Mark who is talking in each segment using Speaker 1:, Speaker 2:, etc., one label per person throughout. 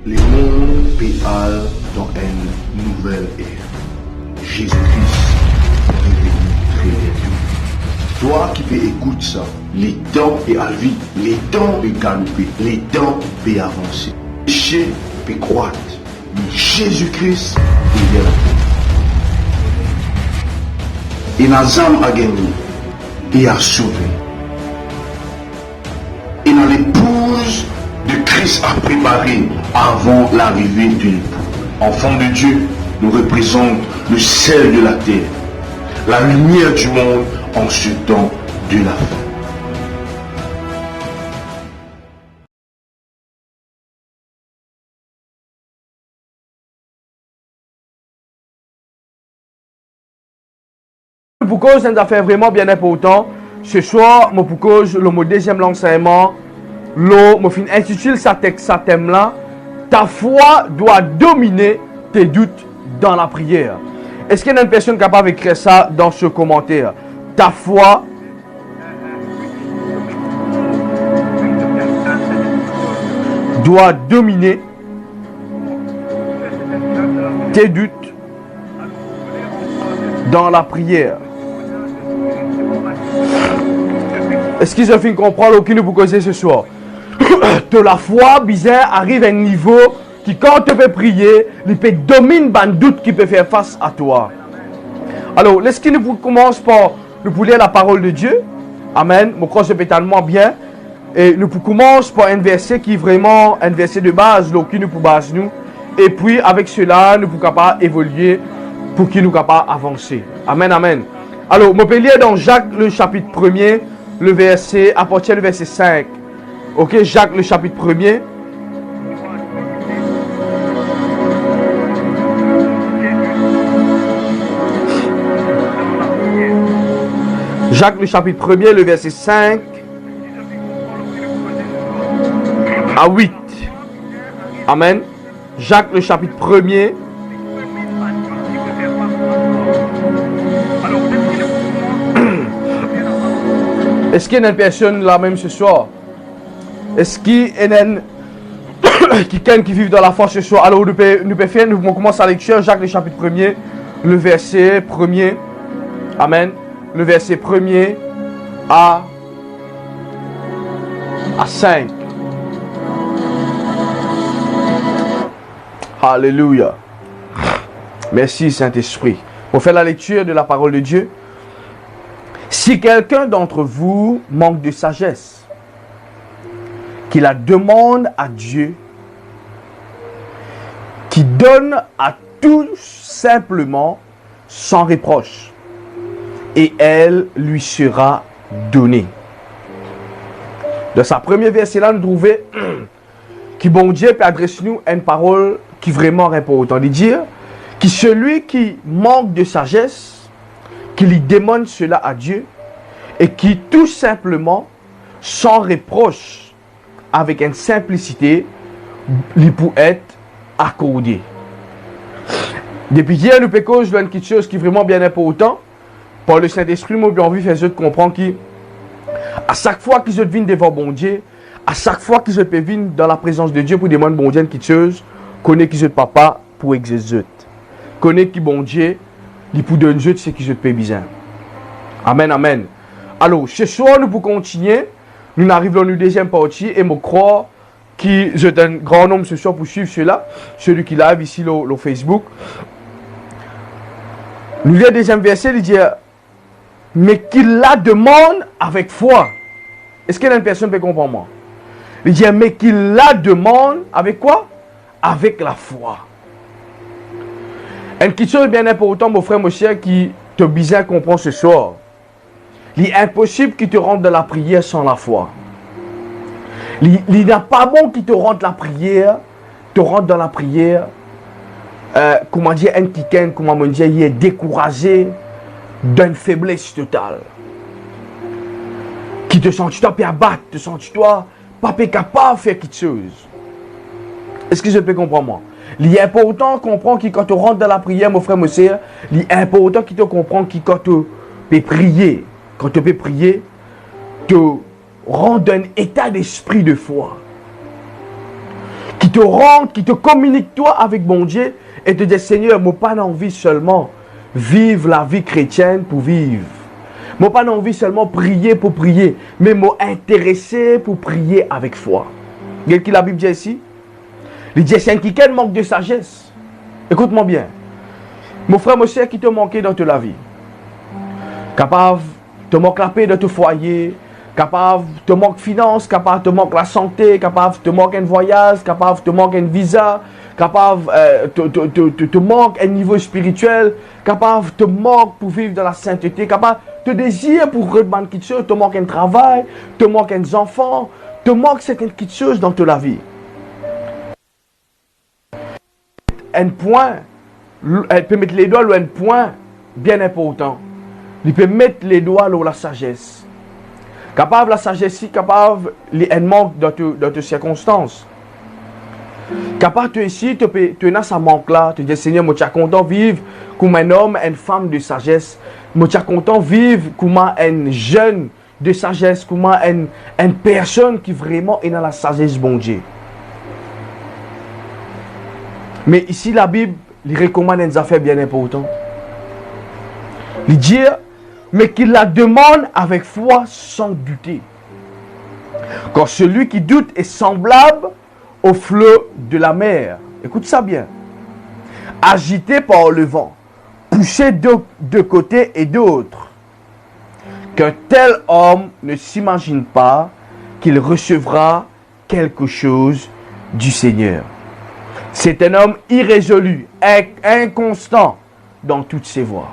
Speaker 1: Le monde péale dans une nouvelle ère. Jésus-Christ est venu très bientôt. Toi qui peux écouter ça, les temps est à vie, les temps est galopé, les temps est avancer. Péché peut croître, mais Jésus-Christ est là. Et nos âmes a gagné et a sauvé. Et dans l'épouse de Christ a préparé avant l'arrivée d'une épouse. Enfant de Dieu nous représente le sel de la terre, la lumière du monde en ce temps de la fin.
Speaker 2: Pourquoi c'est une affaire vraiment bien important. Ce soir, je pourquoi le deuxième l'enseignement, je fin intitule sa thème là. Ta foi doit dominer tes doutes dans la prière. Est-ce qu'il y a une personne capable d'écrire ça dans ce commentaire? Ta foi doit dominer tes doutes dans la prière. Est-ce qu'ils ont fait comprendre ce que nous vous causer ce soir? De la foi, bizarre, arrive à un niveau qui, quand tu peux prier, il peut dominer le doute qui peut faire face à toi. Alors, est-ce que nous commence par nous lire la parole de Dieu? Amen. Je crois que c'est tellement bien. Et nous commençons par un verset qui est vraiment un verset de base, qui nous base nous. Et puis, avec cela, nous sommes capables d'évoluer pour qu'il nous capables d'avancer. Amen, amen. Alors, je peux lire dans Jacques, le chapitre 1er, le verset, à partir du verset 5. Ok, Jacques, le chapitre 1er. Jacques, le chapitre 1er, le verset 5 à 8. Amen. Jacques, le chapitre 1er. Est-ce qu'il y a une personne là même ce soir? Est-ce qu'il y a quelqu'un qui vit dans la foi ce soir? Alors nous commençons la lecture, Jacques le chapitre 1er, le verset 1er. Amen. Le verset 1er à 5. Alléluia. Merci Saint-Esprit. Pour faire la lecture de la parole de Dieu. Si quelqu'un d'entre vous manque de sagesse, qu'il la demande à Dieu, qui donne à tous simplement sans reproche, et elle lui sera donnée. Dans sa première verset-là, nous trouvons que bon Dieu peut adresser nous une parole qui est vraiment importante. Il dit que celui qui manque de sagesse, qui lui demande cela à Dieu et qui tout simplement, sans reproche, avec une simplicité, lui peut être accordé. Depuis hier, nous pécons, je donne quelque chose qui est vraiment bien important. Par le Saint-Esprit, moi, j'ai envie de faire de comprendre qu'à chaque fois qu'ils se viennent devant bon Dieu, à chaque fois qu'ils se viennent dans la présence de Dieu pour demander bon Dieu quelque chose, connaît qu'ils se papa pour exécuter. Connaît qui bon Dieu, il peut donner ce qui se fait bien. Amen, amen. Alors, ce soir, nous pouvons continuer. Nous arrivons dans la deuxième partie et je crois que j'ai un grand nombre ce soir pour suivre cela. Celui qui live ici sur Facebook. Nous lisons le deuxième verset, il dit mais qu'il la demande avec foi. Est-ce qu'il y a une personne qui peut comprendre moi? Il dit mais qu'il la demande avec quoi? Avec la foi. Une question bien importante, mon frère, mon cher, qui te besoin comprendre ce soir. Il est impossible qu'il te rentre dans la prière sans la foi. Il n'est pas bon qu'il te rentre la prière, dans la prière, comment dire, un quelqu'un, comment dire, il est découragé d'une faiblesse totale. Qui te sent toi puis abattre, te sens toi pas capable de faire quelque chose. Est-ce que je peux comprendre moi? Il est important de comprendre que quand tu rentres dans la prière, mon frère, mon sœur, il est important que tu comprennes que quand tu peux prier, te rendre un état d'esprit de foi. qui te rentre, qui te communique toi avec bon Dieu et te dit Seigneur, moi pas envie seulement vivre la vie chrétienne pour vivre. Moi pas envie seulement prier pour prier, mais moi intéressé pour prier avec foi. Qu'est-ce que la Bible dit ici? Il dit c'est un qui manque de sagesse. Écoute-moi bien. Mon frère, mon soeur, qui te manquait dans toute la vie. Capable, te manque la paix de ton foyer. Capable, te manque finance. Capable, te manque la santé. Capable, te manque un voyage. Capable, te manque un visa. Capable, te manque un niveau spirituel. Capable, te manque pour vivre dans la sainteté. Capable, te désire pour reprendre quelque chose. Te manque un travail. Te manque un enfant. Te manque certaines petites choses dans toute la vie. Un point. Elle peut mettre les doigts sur un point bien important. Il peut mettre les doigts sur la sagesse. Capable la sagesse, capable un manque dans tes circonstances. Capable de ici, tu as ce manque là. Tu dis Seigneur, moi je suis content de vivre comme un homme, une femme de sagesse. Moi je suis content de vivre comme un jeune de sagesse, comme une personne qui vraiment est dans la sagesse bon Dieu. Mais ici la Bible il recommande des affaires bien importantes. Il dit, mais qu'il la demande avec foi sans douter. Car celui qui doute est semblable au flot de la mer. Écoute ça bien. Agité par le vent, poussé de côté et d'autre. Qu'un tel homme ne s'imagine pas qu'il recevra quelque chose du Seigneur. C'est un homme irrésolu, inconstant dans toutes ses voies.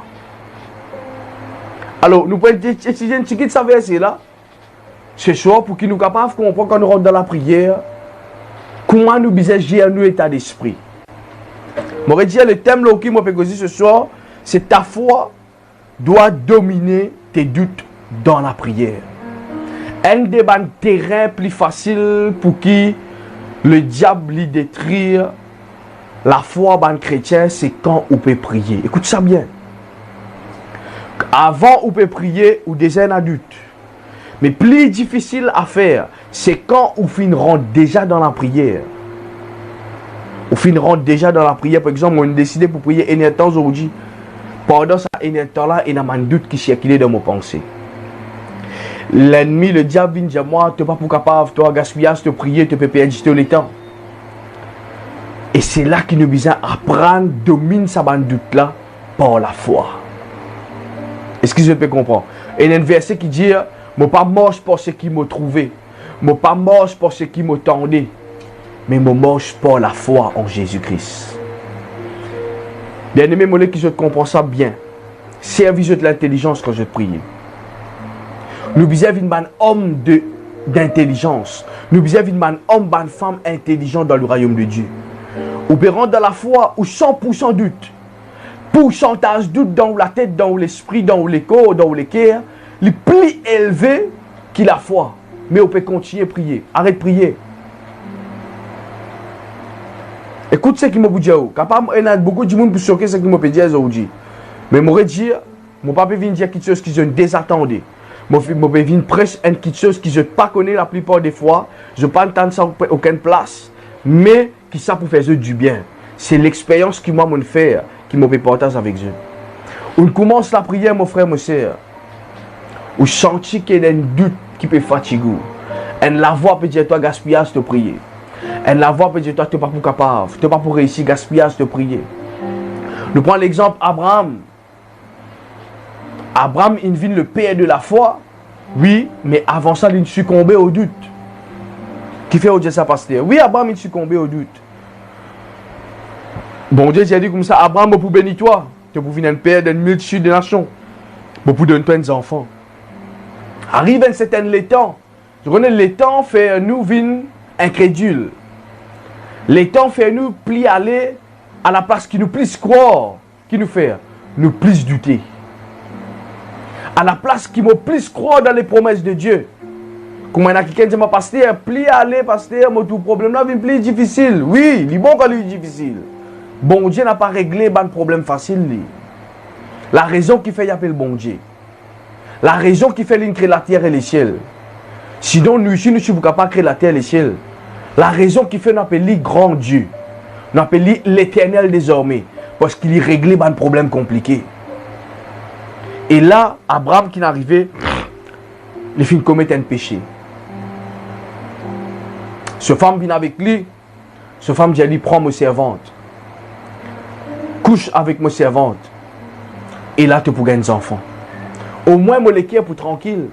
Speaker 2: Alors, nous pouvons étudier un petit peu de sa verset là, ce soir, pour qu'il nous capable de comprendre quand nous rentrons dans la prière, comment nous bisons gérer nos états d'esprit. Je vais dire le thème là, qui m'a fait ce soir, c'est ta foi doit dominer tes doutes dans la prière. Un des terrains plus facile pour qui le diable lui détruire la foi ban chrétien, c'est quand on peut prier. Écoute ça bien. Avant on peut prier ou déjà un adulte. Mais plus difficile à faire, c'est quand on rentre déjà dans la prière. On rentre déjà dans la prière. Par exemple, on a décidé pour prier un temps aujourd'hui. Pendant ça, un temps là, il y a un doute qui circule dans mon pensée. L'ennemi, le diable vient dire moi, tu n'es pas pour capable, toi, gaspillage, te prier, tu peux perdre le temps. Et c'est là qu'il nous besoin apprendre, domine sa doute là par la foi. Est-ce que je peux comprendre? Et il y a un verset qui dit, je ne pas marche pour ce qui m'a trouvé, je ne pas marche pour ce qui m'a tendu, mais je marche par la foi en Jésus-Christ. Bien aimé, mon qui je comprends ça bien. Service de l'intelligence quand je prie. Nous besoin d'un homme d'intelligence. Nous besoin d'un homme, d'une femme intelligente dans le royaume de Dieu. Ou peut rentrer dans la foi ou 100% doute. Pourcentage doute dans la tête, dans l'esprit, dans le corps, dans le cœur. Le plus élevé que la foi. Mais on peut continuer à prier. Arrête de prier. Écoute ce qui m'a dit. Il y a beaucoup de monde pour choquer ce qui m'a dit aujourd'hui. Mais je vais dire, mon papa vient dire quelque chose qui je ne désattendais. Je vais venir presque quelque chose que je ne connais pas la plupart des fois. Je ne peux pas entendre ça à aucune place. Mais qui ça pour faire du bien. C'est l'expérience que moi je fais, qui me partage avec Dieu. On commence la prière, mon frère, mon soeur. On sent qu'il y a un doute qui peut fatiguer. Et la voix peut dire toi gaspillage de prier. Et la voix peut dire toi tu n'es pas pour capable, tu n'es pas pour réussir, gaspillage de prier. Nous prenons l'exemple Abraham. Abraham, il vient le père de la foi. Oui, mais avant ça, il succombait au doute. Qui fait au Dieu ça, pasteur? Oui, Abraham, il succombait au doute. Bon Dieu, j'ai dit comme ça, Abraham, pour bénir toi. Tu pour venir un père d'une multitude de nations. Pour donner plein d'enfants. Arrive un certain temps. Je connais les temps fait nous vin incrédules. Les temps fait nous plus aller à la place qui nous plus croire. Qui nous fait? Nous plus douter. À la place qui me plus croire dans les promesses de Dieu. Comme il y a quelqu'un qui dit, pasteur, plus aller, pasteur, mon tout problème là, vient plus difficile. Oui, il est bon quand il est difficile. Bon Dieu n'a pas réglé le problème facile. La raison qui fait y appeler bon Dieu. La raison qui fait créer la terre et les ciels. Sinon, nous ici, nous ne sommes pas créer la terre et les ciels. La raison qui fait n'appeler grand Dieu, n'appeler l'éternel désormais, parce qu'il y réglait un problème compliqué. Et là, Abraham qui n'arrivait, il finit de commettre un péché. Ce femme vient avec lui, ce femme dit à lui, prends ma servante, couche avec ma servante, et là tu pourras des enfants. Au moins, mon l'équipe pour tranquille.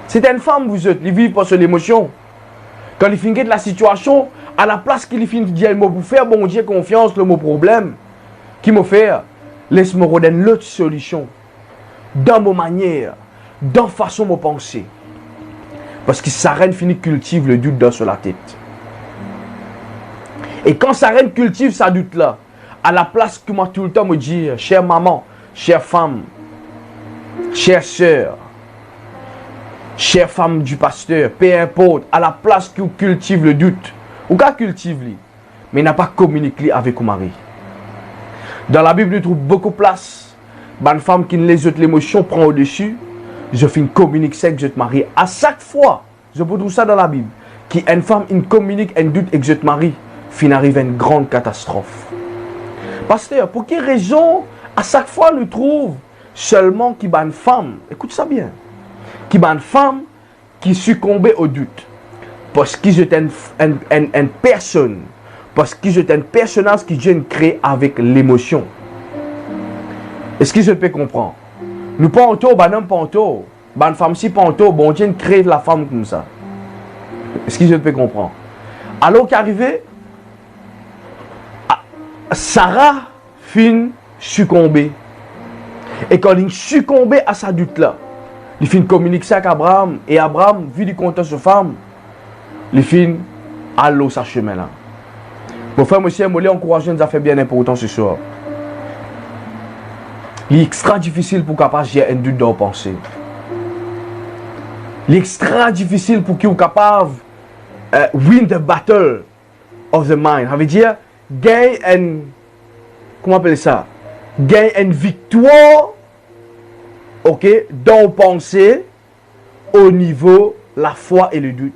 Speaker 2: C'est une femme, vous êtes, il vit pas sur l'émotion. Quand il finit de la situation, à la place qu'il finit de dire, moi pour faire, bon Dieu, confiance, le mot problème, qui m'a fait, laisse-moi redonner l'autre solution. Dans ma manière, dans la façon de penser. Parce que sa reine finit cultive le doute dans sur la tête. Et quand sa reine cultive sa doute là, à la place que moi tout le temps me dire, chère maman, chère femme, chère sœur, chère femme du pasteur, peu importe, à la place que vous cultive le doute, ou qu'à cultive lui, mais n'a pas communiqué avec son mari. Dans la Bible, on trouve beaucoup de place. Une femme qui ne les autres l'émotion prend au-dessus. Je fais une communique avec votre mari. À chaque fois, je peux trouver ça dans la Bible, qu'une femme une communique un doute avec votre mari, fin arrive à une grande catastrophe. Pasteur, pour quelle raison, à chaque fois, nous trouve seulement qu'il y a une femme, écoute ça bien, qu'il y a une femme qui succombait au doute. Parce qu'ils étaient une personne, parce qu'ils étaient un personnage qui vient créer avec l'émotion. Est-ce que je peux comprendre? Nous panto, un homme panto, une femme si panto, bon Dieu crée la femme comme ça. Est-ce que je peux comprendre? Alors qu'arrivait, Sarah fin succombée. Et quand il succombait à sa doute là, il fin communique ça avec Abraham. Et Abraham, vu du compte de sa femme, il fin à l'eau sa chemin là. Mon frère, monsieur, je vais encourager nous a fait bien important ce soir. Il est extra difficile pour capable gérer un doute dans la pensée. Il est extra difficile pour qu'il soit capable win the battle of the mind. Ça veut dire gagner une, comment on appelle ça? Gagner une victoire, ok, dans la pensée au niveau la foi et le doute.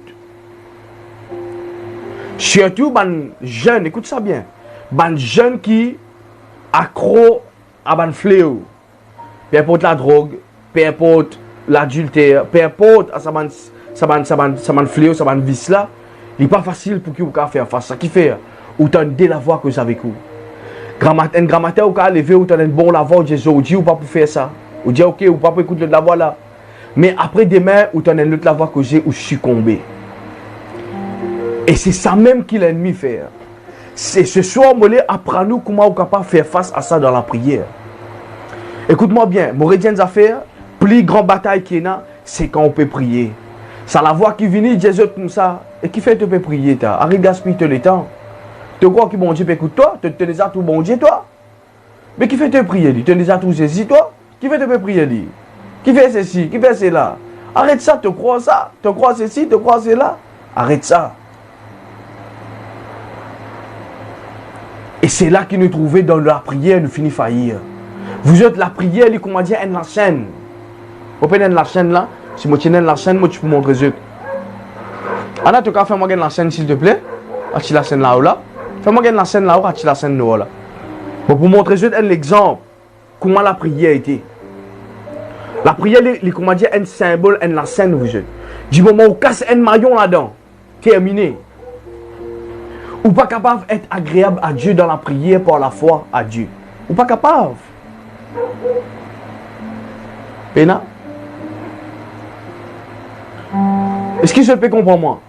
Speaker 2: Surtout les jeunes, écoute ça bien, les jeunes qui accro à un fléau, peu importe la drogue, peu importe l'adultère, peu importe ça fléau, ça vice là, il n'est pas facile pour qu'ils puissent faire face. Ça qui fait, ou tu as la voix que vous avez vous. Un grammaire ou qu'à lever ou tu as un bon la voix de Jésus, ou dit ou pas pour faire ça, ou dit ok ou pas pour écouter la voix là. Mais après demain, ou tu as une autre la voix que j'ai ou succomber. Et c'est ça même que l'ennemi fait. C'est ce soir, apprends-nous comment on est capable de faire face à ça dans la prière. Écoute-moi bien, mon rédien affaires, plus grande bataille qu'il y a, c'est quand on peut prier. C'est la voix qui vient, Jésus comme ça, et qui fait que tu peux prier. Arrête de gaspiller le temps. Tu crois que bon Dieu peut écouter toi? Tu tenais à tout bon Dieu toi? Mais qui fait te prier? Tu tenais à tout ceci toi? Qui fait te prier? Qui fait ceci? Qui fait cela? Arrête ça, tu crois ça? Tu crois ceci? Tu crois cela? Arrête ça. Et c'est là qu'il nous trouvait dans la prière, nous finit faillir. Vous êtes la prière, il comment dire, la chaîne. Vous prenez la chaîne là, si moi tiens la chaîne, moi tu peux montrer eux. Anna, tu peux faire moi la chaîne s'il te plaît. Achille la chaîne là ou là. Fais-moi la chaîne là ou achille la chaîne là. Pour montrer eux l'exemple, comment la prière était. La prière, il comment dire, un symbole, la scène vous êtes. Du moment où casse un maillon là-dedans, terminé. Ou pas capable d'être agréable à Dieu dans la prière par la foi à Dieu. Ou pas capable. Pena? Est-ce que je peux comprendre moi?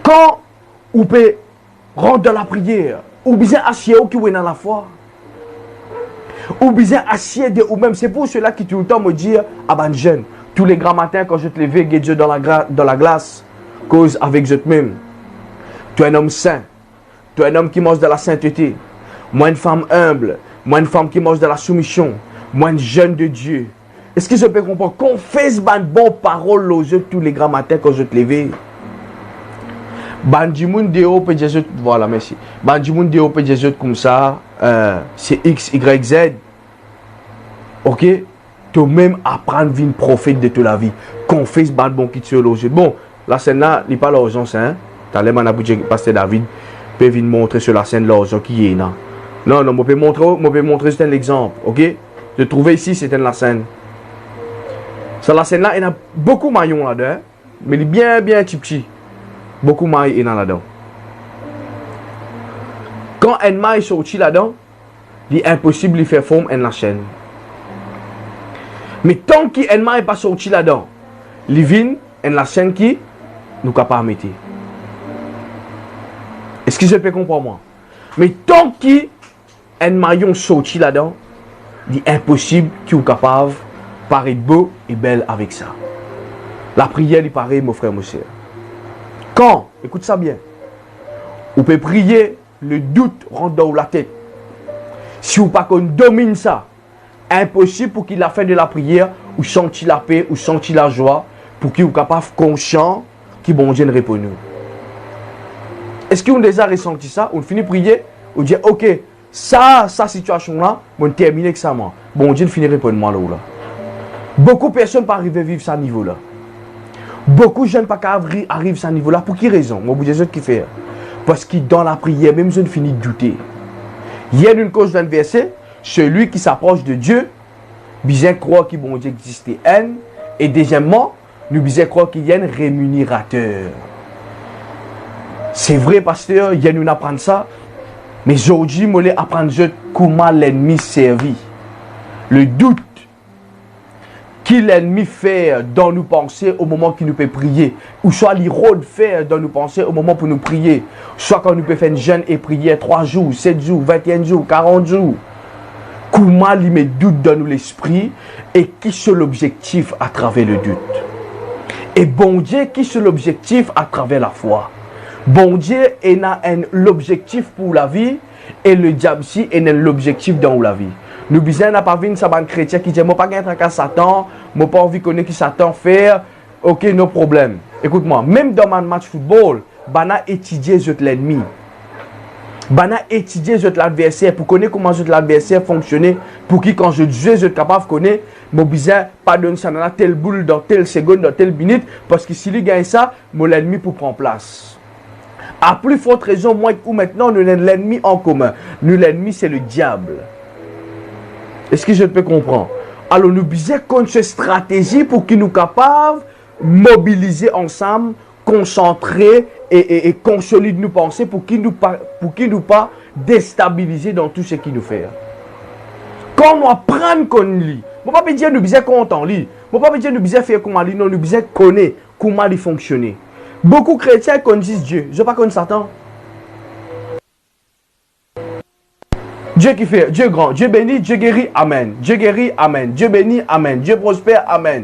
Speaker 2: Quand on peut rentrer dans la prière, ou bien assis ou qui est dans la foi, ou bien assis de ou même, c'est pour cela qui tout le temps me dit à ben jeune, tous les grands matins quand je te lève, get Dieu dans la glace, cause avec je même. Tu es un homme saint. Tu es un homme qui mange de la sainteté. Moi, une femme humble. Moi, une femme qui mange de la soumission. Moi, une jeune de Dieu. Est-ce que je peux comprendre? Qu'on fait une bonne parole aux yeux tous les grands matins quand je te lève. Bandimoun Deo peut Jésus. Voilà, merci. Bandimoun Deo peut Jésus comme ça. C'est X, Y, Z. Ok? Toi-même apprendre à une prophète de toute la vie. Qu'on fait une bon qui tue aux yeux. Bon, la scène là, il n'est pas l'urgence, hein? T'as l'air maintenant pour dire pasteur David peut venir montrer sur la scène l'argent qui est là. Non, je peux montrer c'est un exemple, ok? De trouver ici, c'est la scène. Sur la scène là, il y a beaucoup de maillons là-dedans, mais il est bien petit. Beaucoup de maillons là-dedans. Quand un maille sorti là-dedans, il est impossible de faire forme en la chaîne. Mais tant qu'un maille n'est pas sorti là-dedans, il vient en la chaîne qui nous capable de mettre. Est-ce que je peux comprendre moi? Mais tant qu'un maillon sorti là-dedans, il est impossible qu'il soit capable de paraître beau et belle avec ça. La prière, il paraît, mon frère, mon soeur. Quand, écoute ça bien, vous pouvez prier, le doute rentre dans la tête. Si vous pas qu'on domine ça, impossible pour qu'il la fin de la prière, ou sentir la paix, ou sentir la joie, pour qu'il soit capable conscient qu'il bon Dieu répond nous. Est-ce qu'on a déjà ressenti ça? On finit de prier, on dit ok, ça situation là, on termine avec ça moi. Bon Dieu finit de répondre moi là. Beaucoup de personnes pas arriver à vivre ça niveau là. Beaucoup de jeunes pas arrivent à ce niveau là. Pour quelle raison? Moi vous dis qui fait. Parce que dans la prière, même je ne finis de douter. Il y a une cause d'un verset, celui qui s'approche de Dieu, bien croire qu'il bon Dieu existe haine. Et deuxièmement, nous bien croire qu'il y a un rémunérateur. C'est vrai, pasteur, il y a nous apprendre ça. Mais aujourd'hui, je vais apprendre comment l'ennemi servit. Le doute que l'ennemi fait dans nos pensées au moment qu'il nous peut prier. Ou soit l'irode fait dans nos pensées au moment pour nous prier. Soit quand nous peut faire une jeûne et prier 3 jours, 7 jours, 21 jours, 40 jours. Comment il met doute dans nous l'esprit et qui est l'objectif à travers le doute. Et bon Dieu, qui est l'objectif à travers la foi. Bon Dieu est l'objectif pour la vie et le diable si est l'objectif dans la vie. Nous besoin n'a pas vu ça ban chrétien qui dit moi pas gagner à Satan, moi pas envie connaître qui Satan faire. OK, no problème. Écoute-moi, même dans un match football, bana étudier l'ennemi. Bana étudier l'adversaire pour connaître comment l'adversaire fonctionne pour qui quand je joue je capable de connaître mon besoin pas donner ça dans telle boule dans telle seconde dans telle minute parce que s'il gagne ça, mon l'ennemi pour prendre place. À plus forte raison, moi ou maintenant, nous avons l'ennemi en commun. Nous, l'ennemi, c'est le diable. Est-ce que je peux comprendre? Alors, nous besoin qu'on se stratégie pour qu'il nous capable de mobiliser ensemble, concentrer et consolider nos pensées pour qu'il nous pas déstabiliser dans tout ce qu'il nous fait. Quand on apprend qu'on lit, je ne peux pas dire nous besoin qu'on entend lit. Je ne peux pas dire nous besoin faire comment lit, non, nous besoin connaître comment il fonctionne. Beaucoup de chrétiens connaissent Dieu. Je ne pas connaître Satan. Dieu qui fait, Dieu grand, Dieu bénit, Dieu guérit, amen. Dieu guérit, amen. Dieu bénit, amen. Dieu prospère, amen.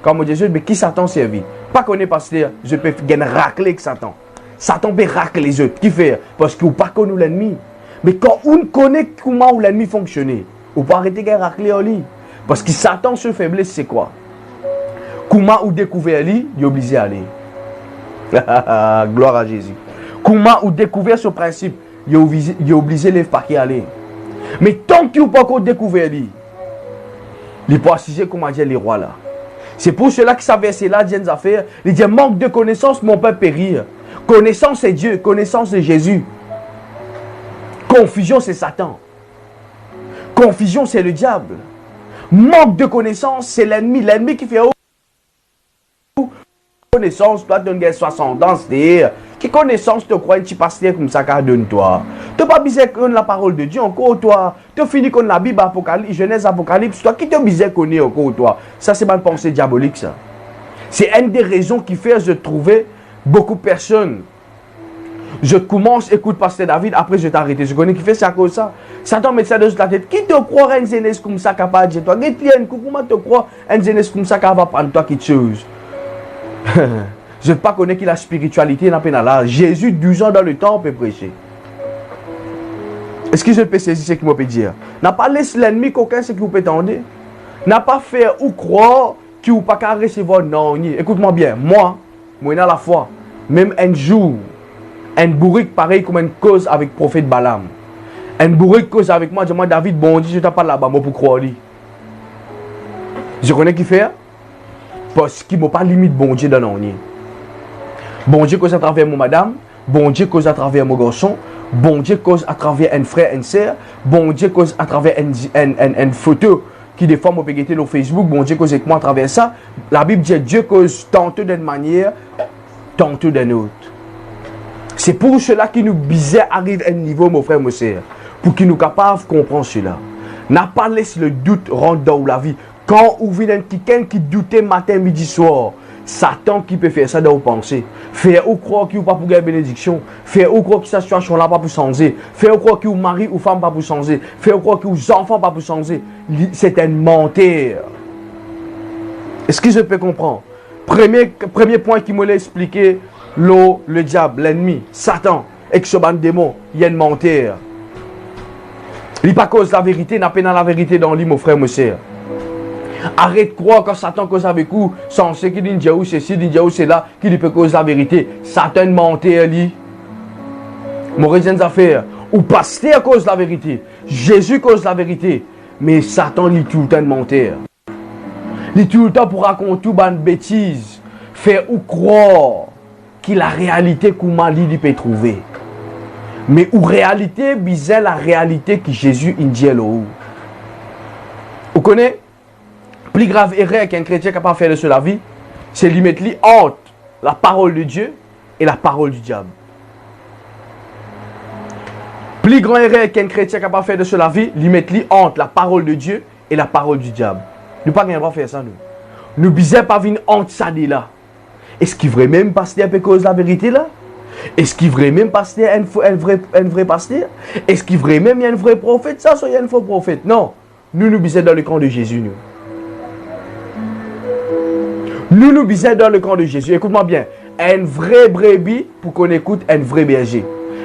Speaker 2: Comme Dieu, mais qui Satan servit? Pas connaître pasteur, je peux gagner racler avec Satan. Satan peut racler les autres. Qui fait? Parce que vous pas connaît l'ennemi. Mais quand on connaît comment l'ennemi fonctionne, vous pas arrêter de racler au lit. Parce que Satan se faiblesse, c'est quoi? Comment vous découvert lui, il est obligé à aller. Gloire à Jésus. Comment vous découvert ce principe, il est obligé de pas aller. Mais tant que vous pas encore découvert lui, il peut assister comment dire les rois là. C'est pour cela que ça verset là, Dieu nous a fait. Il dit manque de connaissance, mon peuple périr. Connaissance c'est Dieu, connaissance c'est Jésus. Confusion c'est Satan. Confusion c'est le diable. Manque de connaissance c'est l'ennemi. L'ennemi qui fait connaissance, toi, tu as 60 ans, c'est-à-dire, qui connaissance te croit un petit pasteur comme ça qu'a donné toi. Tu n'as pas besoin de la parole de Dieu encore, toi. Tu as fini con la Bible, Apocalypse, Genèse, Apocalypse, toi, qui te besoin de connaître encore, toi. Ça, c'est ma pensée diabolique, ça. C'est une des raisons qui fait je trouver beaucoup de personnes. Je commence, écoute, pasteur David, après je t'arrête. Je connais qui fait ça comme ça. Satan met ça dans la tête. Qui te croit un jeunesse comme ça capable de toi? Comment te croit un jeunesse comme ça capable de prendre toi quelque chose? Je ne sais pas connaître qui la spiritualité n'a pas là. Jésus, 12 ans dans le temps, peut prêcher. Est-ce que je peux saisir ce qu'il me peut dire? N'a pas laissé l'ennemi qu'aucun ce que vous peut tendre. N'a pas fait ou croire qu'il ne peut pas recevoir non. Écoute-moi bien. Moi, dans la foi, même un jour, un bourrique pareil comme une cause avec le prophète Balaam. Un bourrique cause avec moi, je dis David, bon Dieu, je t'ai pas là-bas, moi pour croire lui. Je connais qui fait? Parce qu'il ne m'a pas limite bon Dieu dans l'année. Bon Dieu, que ça travers mon madame, bon Dieu cause à travers mon garçon, bon Dieu cause à travers un frère, une sœur, bon Dieu cause à travers une photo qui des fois m'a pégué sur Facebook, bon Dieu cause avec moi à travers ça. La Bible dit Dieu cause tantôt d'une manière, tantôt d'une autre. C'est pour cela qu'il nous bisait arrive à un niveau, mon frère, mon sœur, pour qu'il nous capable de comprendre cela. N'a pas laissé le doute rentrer dans la vie. Quand vous venez quelqu'un qui doutait matin, midi, soir, Satan qui peut faire ça dans vos pensées. Faire ou croire qu'il n'y a pas pour gagner bénédiction. Faire ou croire que cette situation-là pas pour changer. Faire ou croire que vous mari ou femme pas pour changer. Faire ou croire que vos enfants pas pour changer. C'est un menteur. Est-ce que je peux comprendre? Premier point qui me l'a expliqué, le diable, l'ennemi, Satan, et que ce ban démon, il y a un menteur. Il n'est pas cause la vérité, n'a pas dans la vérité dans lui, mon frère, mon sœur. Arrête de croire que Satan cause avec vous, sans ce qu'il dit où c'est ci, dit où c'est là, qu'il peut cause la vérité. Satan menteur, lui. Mauvais affaires. Ou pasteur cause la vérité. Jésus cause la vérité. Mais Satan, lui, tout le temps menteur. Il tout le temps pour raconter tout bonne bêtise. Faire ou croire qu'il la réalité qu'on m'a dit, il peut trouver. Mais ou réalité, bizarre la réalité que Jésus dit là. Vous connaissez? Plus grave erreur qu'un chrétien capable de faire de cela vie, c'est lui mettre entre la parole de Dieu et la parole du diable. Plus grand erreur qu'un chrétien capable de faire de cela vie, lui mettre entre la parole de Dieu et la parole du diable. Nous ne pouvons pas faire ça, nous. Nous ne pouvons pas venir entre ça et là. Est-ce qu'il vrai même pasteur peut cause la vérité là? Est-ce qu'il vrai même pasteur un vrai pasteur? Est-ce qu'il vrai même il y a un vrai prophète? Ça, soit il y a un faux prophète. Non. Nous nous bisons dans le camp de Jésus, nous. Nous bisons dans le camp de Jésus. Écoute-moi bien. Un vrai brebis pour qu'on écoute un vrai berger.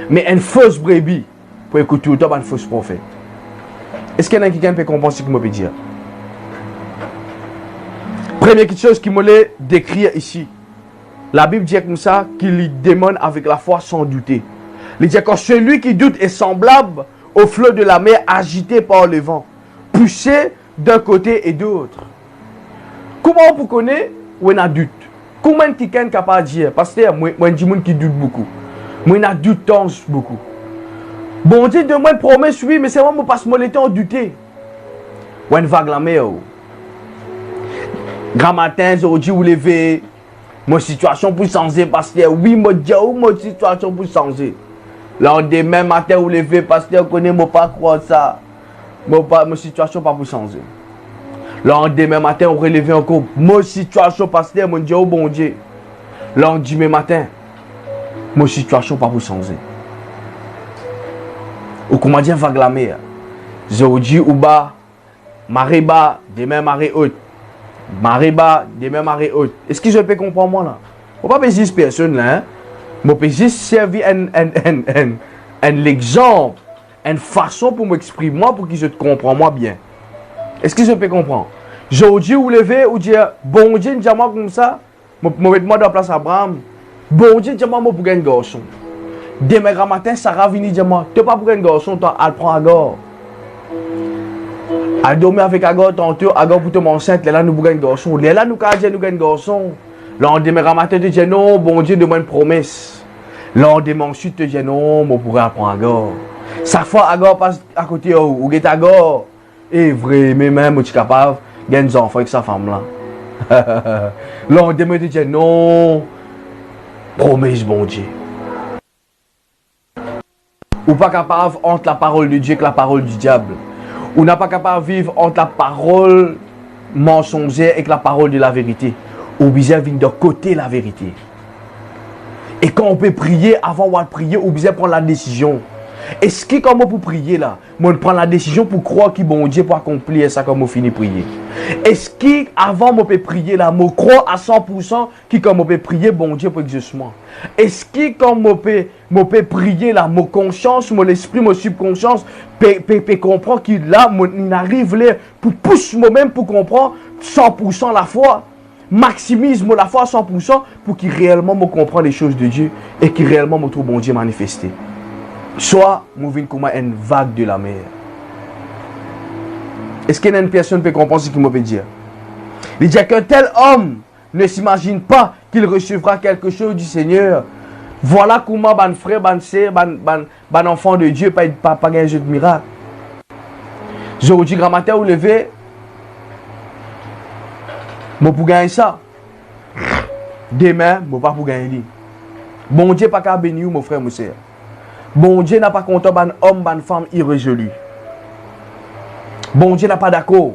Speaker 2: Mais une fausse brebis pour écouter tout le temps un faux prophète. Est-ce qu'il y en a quelqu'un qui peut comprendre ce que je peux dire? Première chose qui me l'a décrit ici. La Bible dit comme ça qu'il démon avec la foi sans douter. Il dit que celui qui doute est semblable au flot de la mer agité par le vent, poussé d'un côté et de l'autre. Comment on peut connaître où on a doute? Comment quelqu'un est capable de dire? Parce que moi, je dis qui doute beaucoup. Moi, je doute beaucoup. Bon Dieu de moi une promesse, oui, mais c'est moi qui passe mon temps à douter. Ou une vague la mer. Grand matin, aujourd'hui, vous levez. Mon situation pour changer, parce que oui, mon situation pour changer. Lendemain matin, vous levez, parce que vous connaissez, moi pas croire ça. Mon situation pas pour changer. Lendemain matin, on relève encore. Mon situation, parce que mon Dieu, oh bon Dieu. Lendemain matin, mon situation pas pour changer. Ou comment dire, vague la mer. Aujourd'hui, ou bas, marée bas, demain marée haute. Marée bas, demain marée haute. Est-ce que je peux comprendre moi là? Je ne peux pas payer cette personne là. Hein? Je peux juste servir un exemple, une façon pour m'exprimer moi, pour que je te comprenne moi bien. Est-ce que je peux comprendre? Aujourd'hui, vous levez, ou dire, bon Dieu, dis-moi comme ça, je mets moi dans la place Abraham. Bon Dieu, dis-moi pour un garçon. Demain matin, Sarah vient dire moi, tu n'es pas pour un garçon, tu elle prend Agar. Elle dormir avec Agar, tantôt, Agar pour te enceinte, là nous pour un garçon. Là nous avons un garçon. Lendemain matin, tu dis non, bon Dieu, demande une promesse. Lendemain ensuite, tu dis non, on pourrait apprendre Agar. Chaque fois, Agar passe à côté, ou get Agar. Et vraiment, même, tu es capable de gagner des enfants avec sa femme là. Lendemain, tu dis non, promesse, bon Dieu. Ou pas capable entre la parole de Dieu et la parole du diable. Ou n'a pas capable de vivre entre la parole mensongère et la parole de la vérité. Ou bien vient de côté la vérité. Et quand on peut prier, avant de prier, ou bien prendre la décision. Est-ce que comme on peut prier là, on prend la décision pour croire que bon Dieu pour accomplir ça comme on finit de prier. Est-ce que avant on peut prier là, on croit à 100% que comme on peut prier bon Dieu pour exaucement. Est-ce que comme on peut prier là, mon conscience, mon esprit, mon subconscience peut comprendre que là, on arrive là pour pousser moi-même pour comprendre 100% la foi. Maximise la foi à 100% pour qu'il réellement me comprenne les choses de Dieu et qu'il réellement me trouve bon Dieu manifesté. Soit, nous venons comme une vague de la mer. Est-ce qu'il y a une personne qui peut comprendre ce qu'il me peut dire? Il dit qu'un tel homme ne s'imagine pas qu'il recevra quelque chose du Seigneur. Voilà comment ban frère, ban sœur, ban enfant de Dieu pas gagner un jeu de miracle. Aujourd'hui, grand matin, vous levez, moi pour gagner ça. Demain, moi pas pour gagner. Bon Dieu pas qu'à bénir mon frère, mon sœur. Bon Dieu n'a pas content ban homme, ban femme irrésolu. Bon Dieu n'a pas d'accord.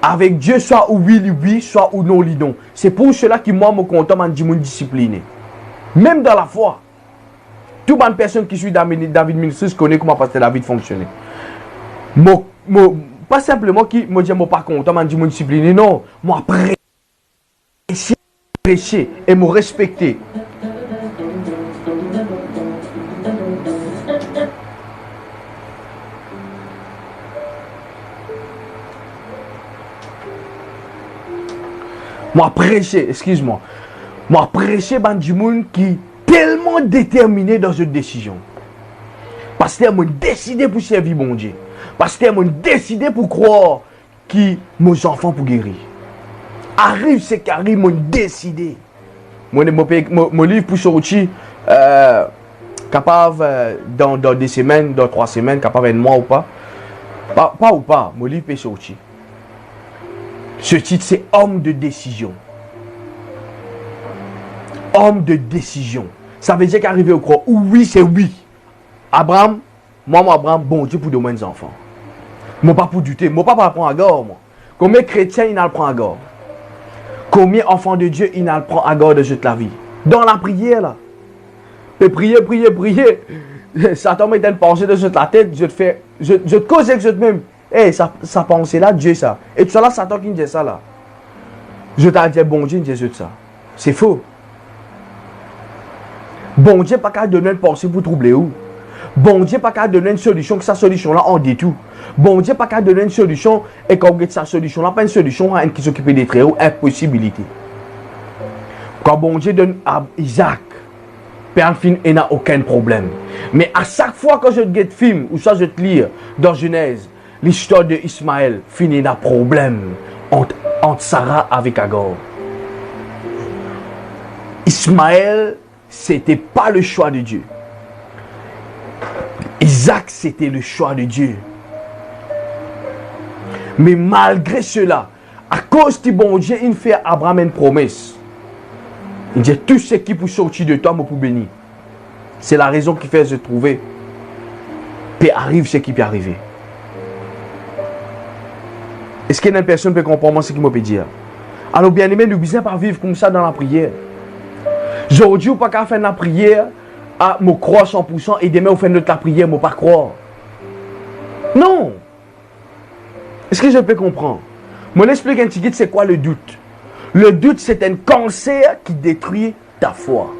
Speaker 2: Avec Dieu, soit ou oui, soit ou non, non. C'est pour cela que moi, me content, man dit mon discipliné. Même dans la foi. Toute bonne personne qui suit David Ministries connaît comment pasteur David fonctionner. Pas simplement qui me dit pas content, man dit mon discipliné. Non, moi prêcher et me respecter. Moi prêcher, excuse-moi. Moi prêcher ban du monde qui tellement déterminé dans une décision. Parce que moi décidé pour servir mon Dieu. Parce que moi décidé pour croire que mes enfants pour guérir. Arrive ce qui arrive, moi décidé. Mon livre pour sortir capable dans 2 semaines, dans 3 semaines, capable un mois ou pas. Pas ou pas, mon livre peut sortir. Ce titre, c'est homme de décision. Homme de décision. Ça veut dire qu'arriver au croix, oui, c'est oui. Abraham, moi, Abraham, bon Dieu pour de mes enfants. Moi, pas pour douter. Moi, pas pour prendre à garde, moi. Combien de chrétiens, il n'en prend à garde? Combien d'enfants de Dieu, il n'en prend à garde de toute la vie? Dans la prière, là. Et prier. Satan m'a une pensée de toute la tête, je te cause avec même. Eh, ça pensée là, Dieu ça. Et tout ça là, Satan qui me dit ça là. Je t'ai dit, bon Dieu, il dit ça. C'est faux. Bon Dieu, pas qu'à donner une pensée pour troubler où. Bon Dieu, pas qu'à donner une solution, que sa solution là, on dit tout. Bon Dieu, pas qu'à donner une solution, et qu'on get sa solution là, pas une solution à une qui s'occupe des très hauts, impossibilité. Quand bon Dieu donne à Isaac, Père fin, il n'a aucun problème. Mais à chaque fois que je te get film, ou ça je te lis dans Genèse, l'histoire de Ismaël finit d'un problème entre Sarah avec Agar. Ismaël, c'était pas le choix de Dieu. Isaac, c'était le choix de Dieu. Mais malgré cela, à cause du bon Dieu, il fait à Abraham une promesse. Il dit, tout ce qui peut sortir de toi, me pour bénir. C'est la raison qui fait se trouver. Puis arrive ce qui peut arriver. Est-ce qu'il y a une personne qui peut comprendre ce qu'il me peut dire? Alors, bien aimé, nous ne pouvons pas vivre comme ça dans la prière. Aujourd'hui, on ne peut pas faire la prière à me croire 100% et demain, on fait notre prière, je ne peux pas croire. Non. Est-ce que je peux comprendre? Je l'explique un petit peu, c'est quoi le doute? Le doute, c'est un cancer qui détruit ta foi.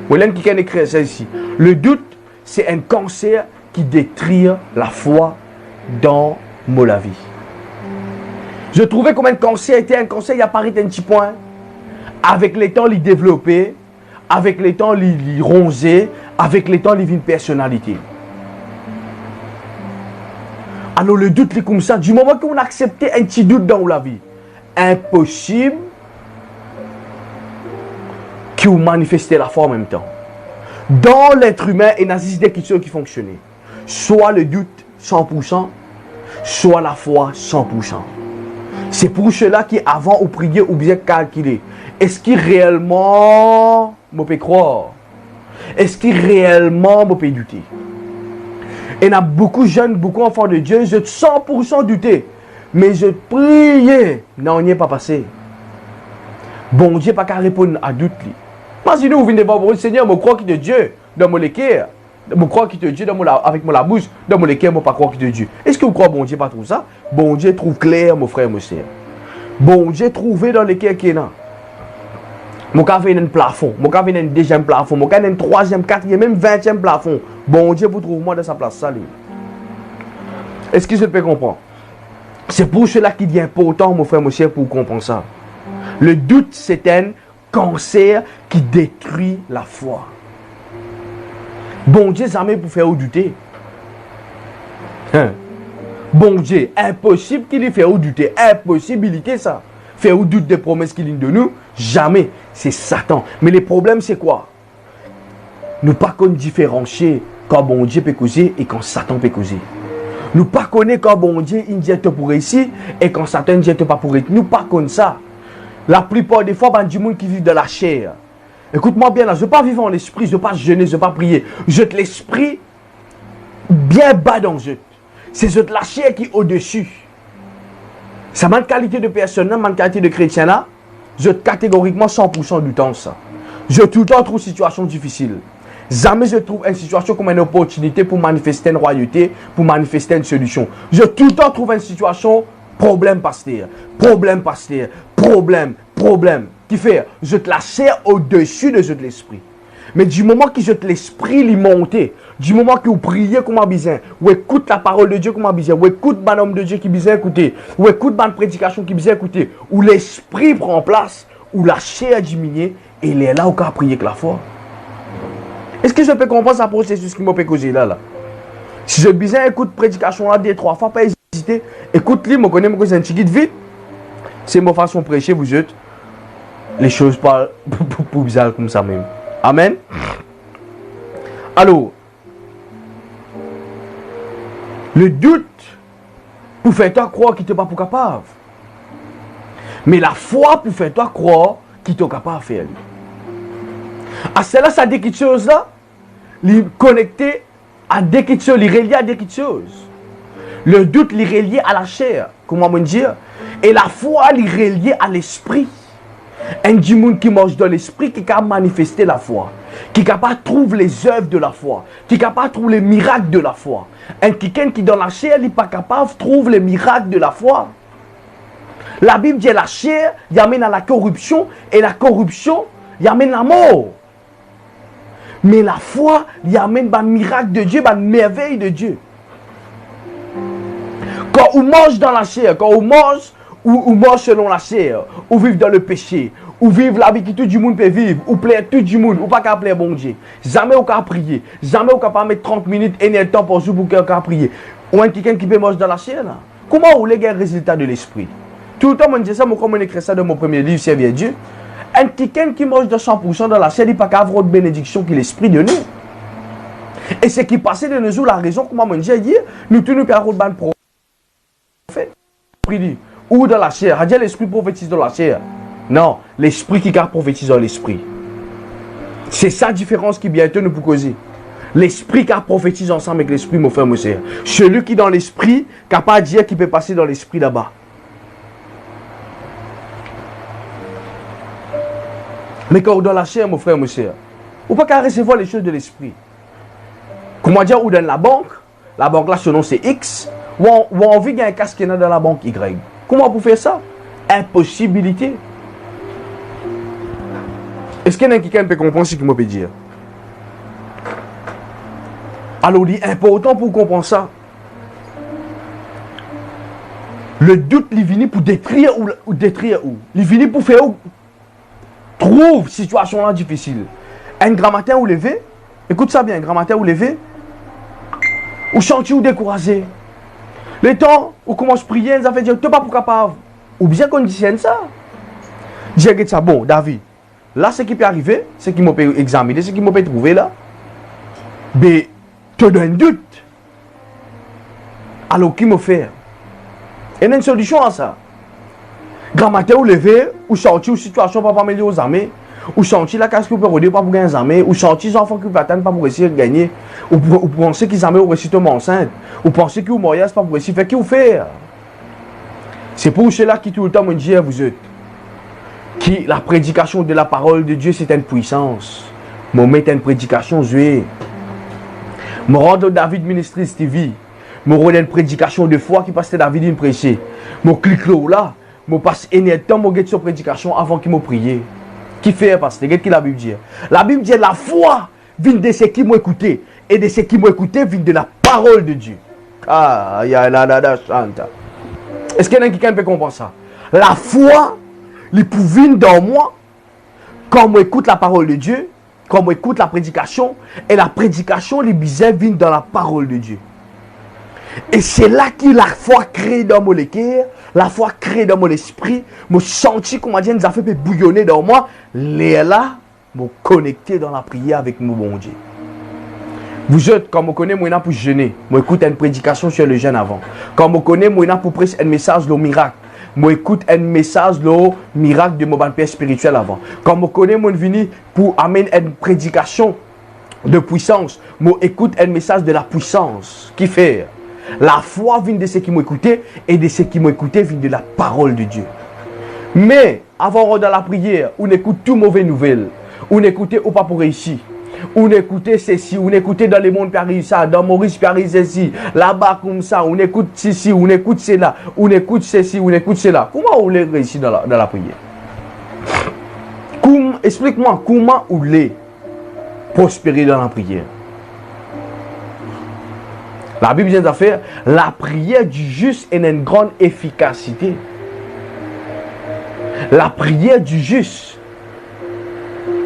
Speaker 2: Vous voyez qui a écrit ça ici? Le doute, c'est un cancer qui détruit la foi dans la vie. Je trouvais comme un cancer était un cancer, il apparaît un petit point. Avec les temps, il développait. Avec les temps, il ronçait. Avec les temps, il vit une personnalité. Alors le doute, c'est comme ça. Du moment qu'on accepte un petit doute dans la vie, impossible que vous manifestez la foi en même temps. Dans l'être humain, il y a des questions qui fonctionnent. Soit le doute 100%, soit la foi 100%. C'est pour cela qu'avant vous priez ou bien calculer. Est-ce qu'il réellement me peut croire? Est-ce qu'il réellement me peut douter? Et il y a beaucoup de jeunes, beaucoup d'enfants de Dieu, je 100% douté. Mais je priais. Non, il n'y est pas passé. Bon Dieu pas qu'à répondre à doute. Imaginez vous venez voir le Seigneur, je crois qu'il est Dieu dans mon cœur. Je crois qu'il est Dieu avec mon la bouche, dans mon cœur, je ne pas croire qu'il est Dieu. Est-ce que vous croyez bon Dieu pas trouve ça? Bon Dieu trouve clair, mon frère, mon sœur. Bon Dieu trouvé dans le cœur qui est là. Mon cas vient un plafond, mon cas vient un deuxième plafond, mon cas vient un troisième, quatrième, même 20e plafond. Bon Dieu vous trouve moi dans sa place. Salut. Est-ce que je peux comprendre? C'est pour cela qu'il est important, mon frère, mon sœur, pour comprendre ça. Le doute, c'est un cancer qui détruit la foi. Bon Dieu, jamais pour faire douter. Hein? Bon Dieu, impossible qu'il ait fait douter. Impossibilité ça. Faire doute des promesses qu'il a de nous, jamais. C'est Satan. Mais le problème, c'est quoi? Nous pas qu'on différencier quand bon Dieu peut causer et quand Satan peut causer. Nous pas connaître quand bon Dieu il dit pour réussir et quand Satan dit pas pour réussir. Nous pas comme ça. La plupart des fois, il y a du monde qui vit de la chair. Écoute-moi bien là, je ne veux pas vivre en esprit, je ne veux pas jeûner, je ne veux pas prier. Jette l'esprit bien bas dans eux. C'est jette la chair qui est au-dessus. Ça m'a une qualité de personne, une qualité de chrétien là. Je catégoriquement 100% du temps ça. Je tout le temps trouve une situation difficile. Jamais je trouve une situation comme une opportunité pour manifester une royauté, pour manifester une solution. Je tout le temps trouve une situation problème pasteur, problème pasteur, problème. Qui fait, jette la chair au-dessus de jette l'esprit. Mais du moment que jette l'esprit, il monte. Du moment que vous priez comme un besoin, ou écoute la parole de Dieu comme un besoin, ou écoute un homme de Dieu qui besoin écouter, ou écoute une prédication qui besoin écouter, où l'esprit prend place, où la chair diminue, et il est là où on a prié avec la foi. Est-ce que je peux comprendre ce processus qui m'a fait causer là? Si je besoin écoute prédication là 2-3 fois, pas hésiter, écoute-le, je connais mon cousin Tigit vite. C'est ma façon de prêcher, vous êtes. Les choses pas pour bizarre comme ça même. Amen. Alors, le doute pour faire toi croire qu'il n'est pas pour capable. Mais la foi pour faire toi croire qu'il est capable de faire. À cela, ça dit quelque chose là. Il est connecté à des quelque chose, il est relié à des quelque chose. Le doute, il est relié à la chair. Comment on dire? Et la foi, il est relié à l'esprit. Un du monde qui marche dans l'esprit, qui est capable de manifester la foi, qui est capable de trouver les œuvres de la foi, qui est capable de trouver les miracles de la foi. Un quelqu'un qui dans la chair, il n'est pas capable de trouver les miracles de la foi. La Bible dit la chair, il amène à la corruption, et la corruption, il amène la mort. Mais la foi, il amène le miracle de Dieu, la merveille de Dieu. Quand on mange dans la chair, quand on mange, ou mort selon la chair, ou vivre dans le péché, ou vivre la vie que tout le monde peut vivre, ou plaire tout le monde, ou pas qu'à plaire bon Dieu. Jamais on peut prier, jamais on peut mettre 30 minutes et un temps pour jour pour qu'on prier. Ou un quelqu'un qui peut manger dans la chair là. Comment on les le résultat de l'esprit? Tout le temps, on dit ça, moi, comme on écrit ça dans mon premier livre, Servir Dieu. Un quelqu'un qui mange de 100% dans la chair, il n'y a pas qu'à avoir de bénédiction que l'esprit de nous. Et ce qui passait de nos jours, la raison, comme on dit hier, nous tous nous pouvons avoir de prophète. Ou dans la chair. A-t-il l'esprit prophétise dans la chair? Non, l'esprit qui prophétise dans l'esprit. C'est ça la différence qui bientôt nous peut causer. L'esprit qui prophétise ensemble avec l'esprit, mon frère, mon sœur. Celui qui dans l'esprit, qui n'a pas à dire qu'il peut passer dans l'esprit là-bas. Mais quand dans la chair, mon frère, mon sœur, on ne peut pas recevoir les choses de l'esprit. Comment dire, ou dans la banque là, son nom c'est X, ou on vit qu'il y a un casque dans la banque Y. Comment vous faire ça? Impossibilité. Est-ce qu'il y a quelqu'un qui peut comprendre ce que je peux dire? Alors, il est important pour comprendre ça. Le doute, il vient pour détruire ou détruire où? Il vient pour faire où? Trouve situation là difficile. Un grand matin ou levé, écoute ça bien, un grand matin ou levé, ou chantier ou découragé. Le temps où commence à prier, ça fait dire, tu n'es pas pour capable. Ou bien conditionne ça. Dis, regarde ça, bon, David, là, ce qui peut arriver, ce qui m'a examiné, ce qui m'a trouvé là, mais tu as un doute. Alors, qui m'a fait? Il y a une solution à ça. Grand matin ou levé, ou sortir, ou situation pas améliorer aux armées, ou sortir la casse qui peut redire pas pour gagner les armées, ou sortir les enfants qui peuvent attendre pas pour essayer de gagner, ou penser qu'ils armées au récit tomber enceinte, ou penser qu'ils ont mariage pas pour essayer de faire qu'ils faire. C'est pour cela qui tout le temps me dit à vous êtes, qui la prédication de la parole de Dieu c'est une puissance. Mon mettre une prédication, je me rendre David ministre TV, me rendre une prédication de foi qui passe David une prêcher, me clique là. Je passe un temps pour get sur prédication avant qu'il me prie. Qui fait parce que qui la Bible dit? La Bible dit la foi vient de ceux qui m'ont écouté et de ceux qui m'ont écouté vient de la parole de Dieu. Ah, il y a la chanta. Est-ce qu'il y a quelqu'un qui peut comprendre ça? La foi, les pouvoir dans moi, quand on écoute la parole de Dieu, quand on écoute la prédication, et la prédication, les bizarres viennent dans la parole de Dieu. Et c'est là que la foi crée dans mon cœur, la foi crée dans mon esprit, me senti comment dire, ça fait bouillonner dans moi, là, me connecter dans la prière avec mon bon Dieu. Vous êtes, comme vous connaissez, moi, pour jeûner. Moi, écoute une prédication sur le jeûne avant. Comme vous connaissez, moi, pour prêcher un message, le miracle. Moi, écoute un message, le miracle de mon père spirituel avant. Comme vous connaissez, moi, venu pour amener une prédication de puissance. Moi, écoute un message de la puissance. Qui fait? La foi vient de ceux qui m'ont écouté et de ceux qui m'ont écouté vient de la parole de Dieu. Mais, avant dans la prière, on écoute tout mauvais nouvelles. On écoute ou pas pour réussir. On écoute ceci, on écoute dans le monde Paris ça, dans Maurice Paris ceci, là-bas comme ça, on écoute ceci, on écoute cela, on écoute ceci, on écoute cela. Comment on les réussit dans la prière? Explique-moi comment on les prospérer dans la prière. La Bible vient de faire la prière du juste a une grande efficacité. La prière du juste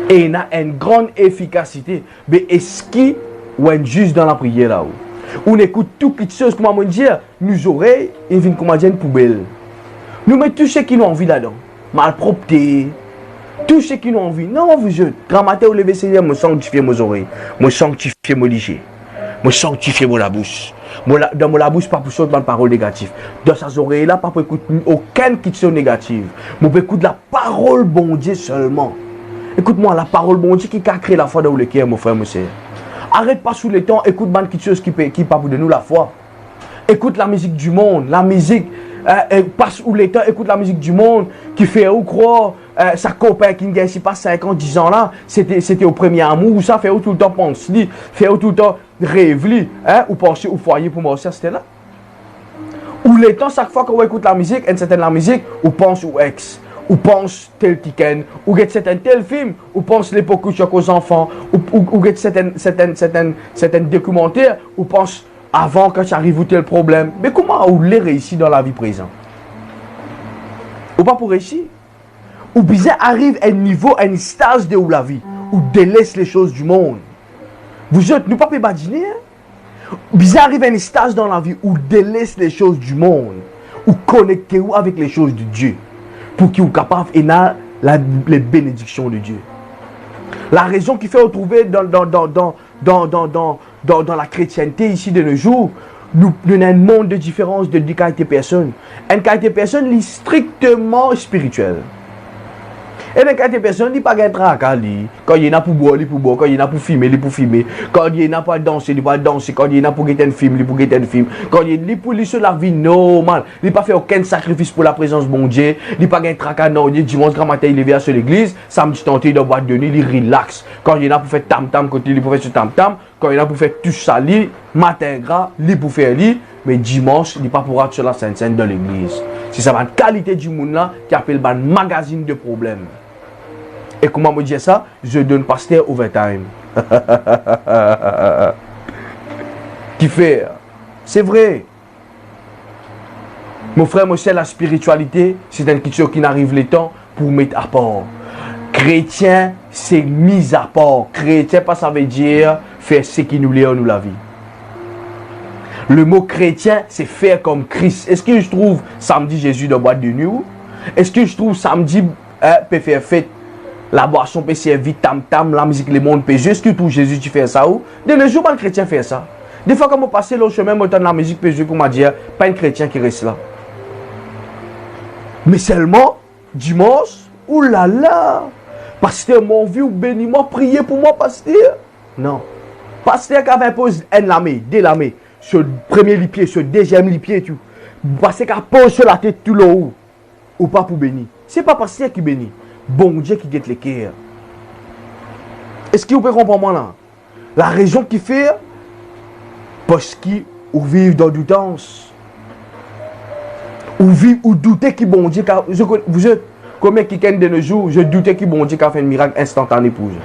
Speaker 2: et il a une grande efficacité. Mais est-ce qu'il y a un juste dans la prière là-haut? On écoute toutes les choses, comment on dit, nos oreilles, et viennent comme une poubelle. Nous mettons tout ce qui nous envie là-dedans. Malpropreté, tout ce qui nous envie. Non, vous êtes. Grand matin, au lever, Seigneur, me sanctifier mes oreilles, me sanctifier mon léger, me sanctifier mon la bouche. Dans mon la bouche, pas pour sortir de parole négative. Dans ces oreilles-là, pas pour écouter aucune question négative. Mais pour écouter la parole bon Dieu seulement. Écoute-moi, la parole bon Dieu qui a créé la foi dans le cœur, mon frère, mon soeur. Arrête pas sous le temps, écoute ban quelque chose qui parle de nous la foi. Écoute la musique du monde, la musique, passe où le temps, écoute la musique du monde qui fait ou croire, sa copain qui ne gagne pas 5 ans, 10 ans là, c'était au premier amour, ou ça fait tout le temps penser, fait tout le temps rêver, ou penser au foyer pour moi, c'était là. Ou le temps, chaque fois qu'on écoute la musique, une certaine la musique, ou pense au ex. Ou pense tel tiken, ou get certain tel film, ou pense l'époque où tu as aux enfants, ou get certains documentaires, ou pense avant quand tu arrives où tel problème. Mais comment on les réussit dans la vie présente? Ou pas pour réussir? Ou bien arrive à un niveau, à une stage de la vie, où délaisse les choses du monde. Vous êtes, nous pas imaginer, hein? Bien arrive à un stage dans la vie, où délaisse les choses du monde, ou connectez-vous avec les choses de Dieu. Pour qu'ils soient capables les bénédictions de Dieu. La raison qui fait retrouver dans la chrétienté ici de nos jours, nous avons un monde de différence de qualité de personnes. Une qualité de personne est strictement spirituelle. Et une qualité de personne n'est pas un tracas. Quand il y en a pour boire, il pour boire. Quand il y en a pour filmer, il pour filmer. Quand il y en a pour danser, il pour danser. Quand il y en a pour guetter un film, il pour guetter un film. Quand il y en a pour lui sur la vie normale, il n'a pas fait aucun sacrifice pour la présence de mon Dieu. Il n'a pas un tracas. Non, il dit dimanche grand matin, il est venu à l'église. Samedi, tenté de boire de nuit, il relaxe. Quand il y en a pour faire tam-tam, quand il pour faire ce tam-tam. Quand il y en a pour faire tout ça, matin gras, il pour faire lui. Mais dimanche, il n'est pas pour être sur la Sainte-Sainte dans l'église. C'est ça, la qualité du monde là qui appelle un magazine de problèmes. Et comment me dire ça? Je donne pasteur overtime. Qui fait? C'est vrai. Mon frère, mon cher, la spiritualité, c'est une question qui n'arrive le temps pour mettre à part. Chrétien, c'est mise à part. Chrétien, pas ça veut dire faire ce qui nous lie nous la vie. Le mot chrétien, c'est faire comme Christ. Est-ce que je trouve samedi Jésus dans boîte de nuit? Est-ce que je trouve samedi peut faire fête? La boisson peut servir tam-tam, la musique, le monde peut. Est-ce que tout Jésus tu fais ça ou? De nos jours, pas un chrétien fait ça. Des fois, quand on passe le chemin, on entend la musique peut jouer, comme on dit, pas un chrétien qui reste là. Mais seulement, dimanche, oulala, pasteur, mon vieux, bénis-moi, priez pour moi, pasteur. Non. Pasteur qui avait imposé un lamé, deux lamés, ce premier lipier, ce deuxième lipier, tout. Pasteur qui a posé sur la tête tout le haut, ou pas pour bénir. C'est pas pasteur qui bénit. Bon Dieu qui guette les cœurs. Est-ce que vous pouvez comprendre moi là? La raison qui fait, parce qu'ils vivent dans doutance. Ou douter qui bon Dieu. Vous êtes combien qui de nos jours, je doutais qui bon Dieu qui a fait un miracle instantané pour vous.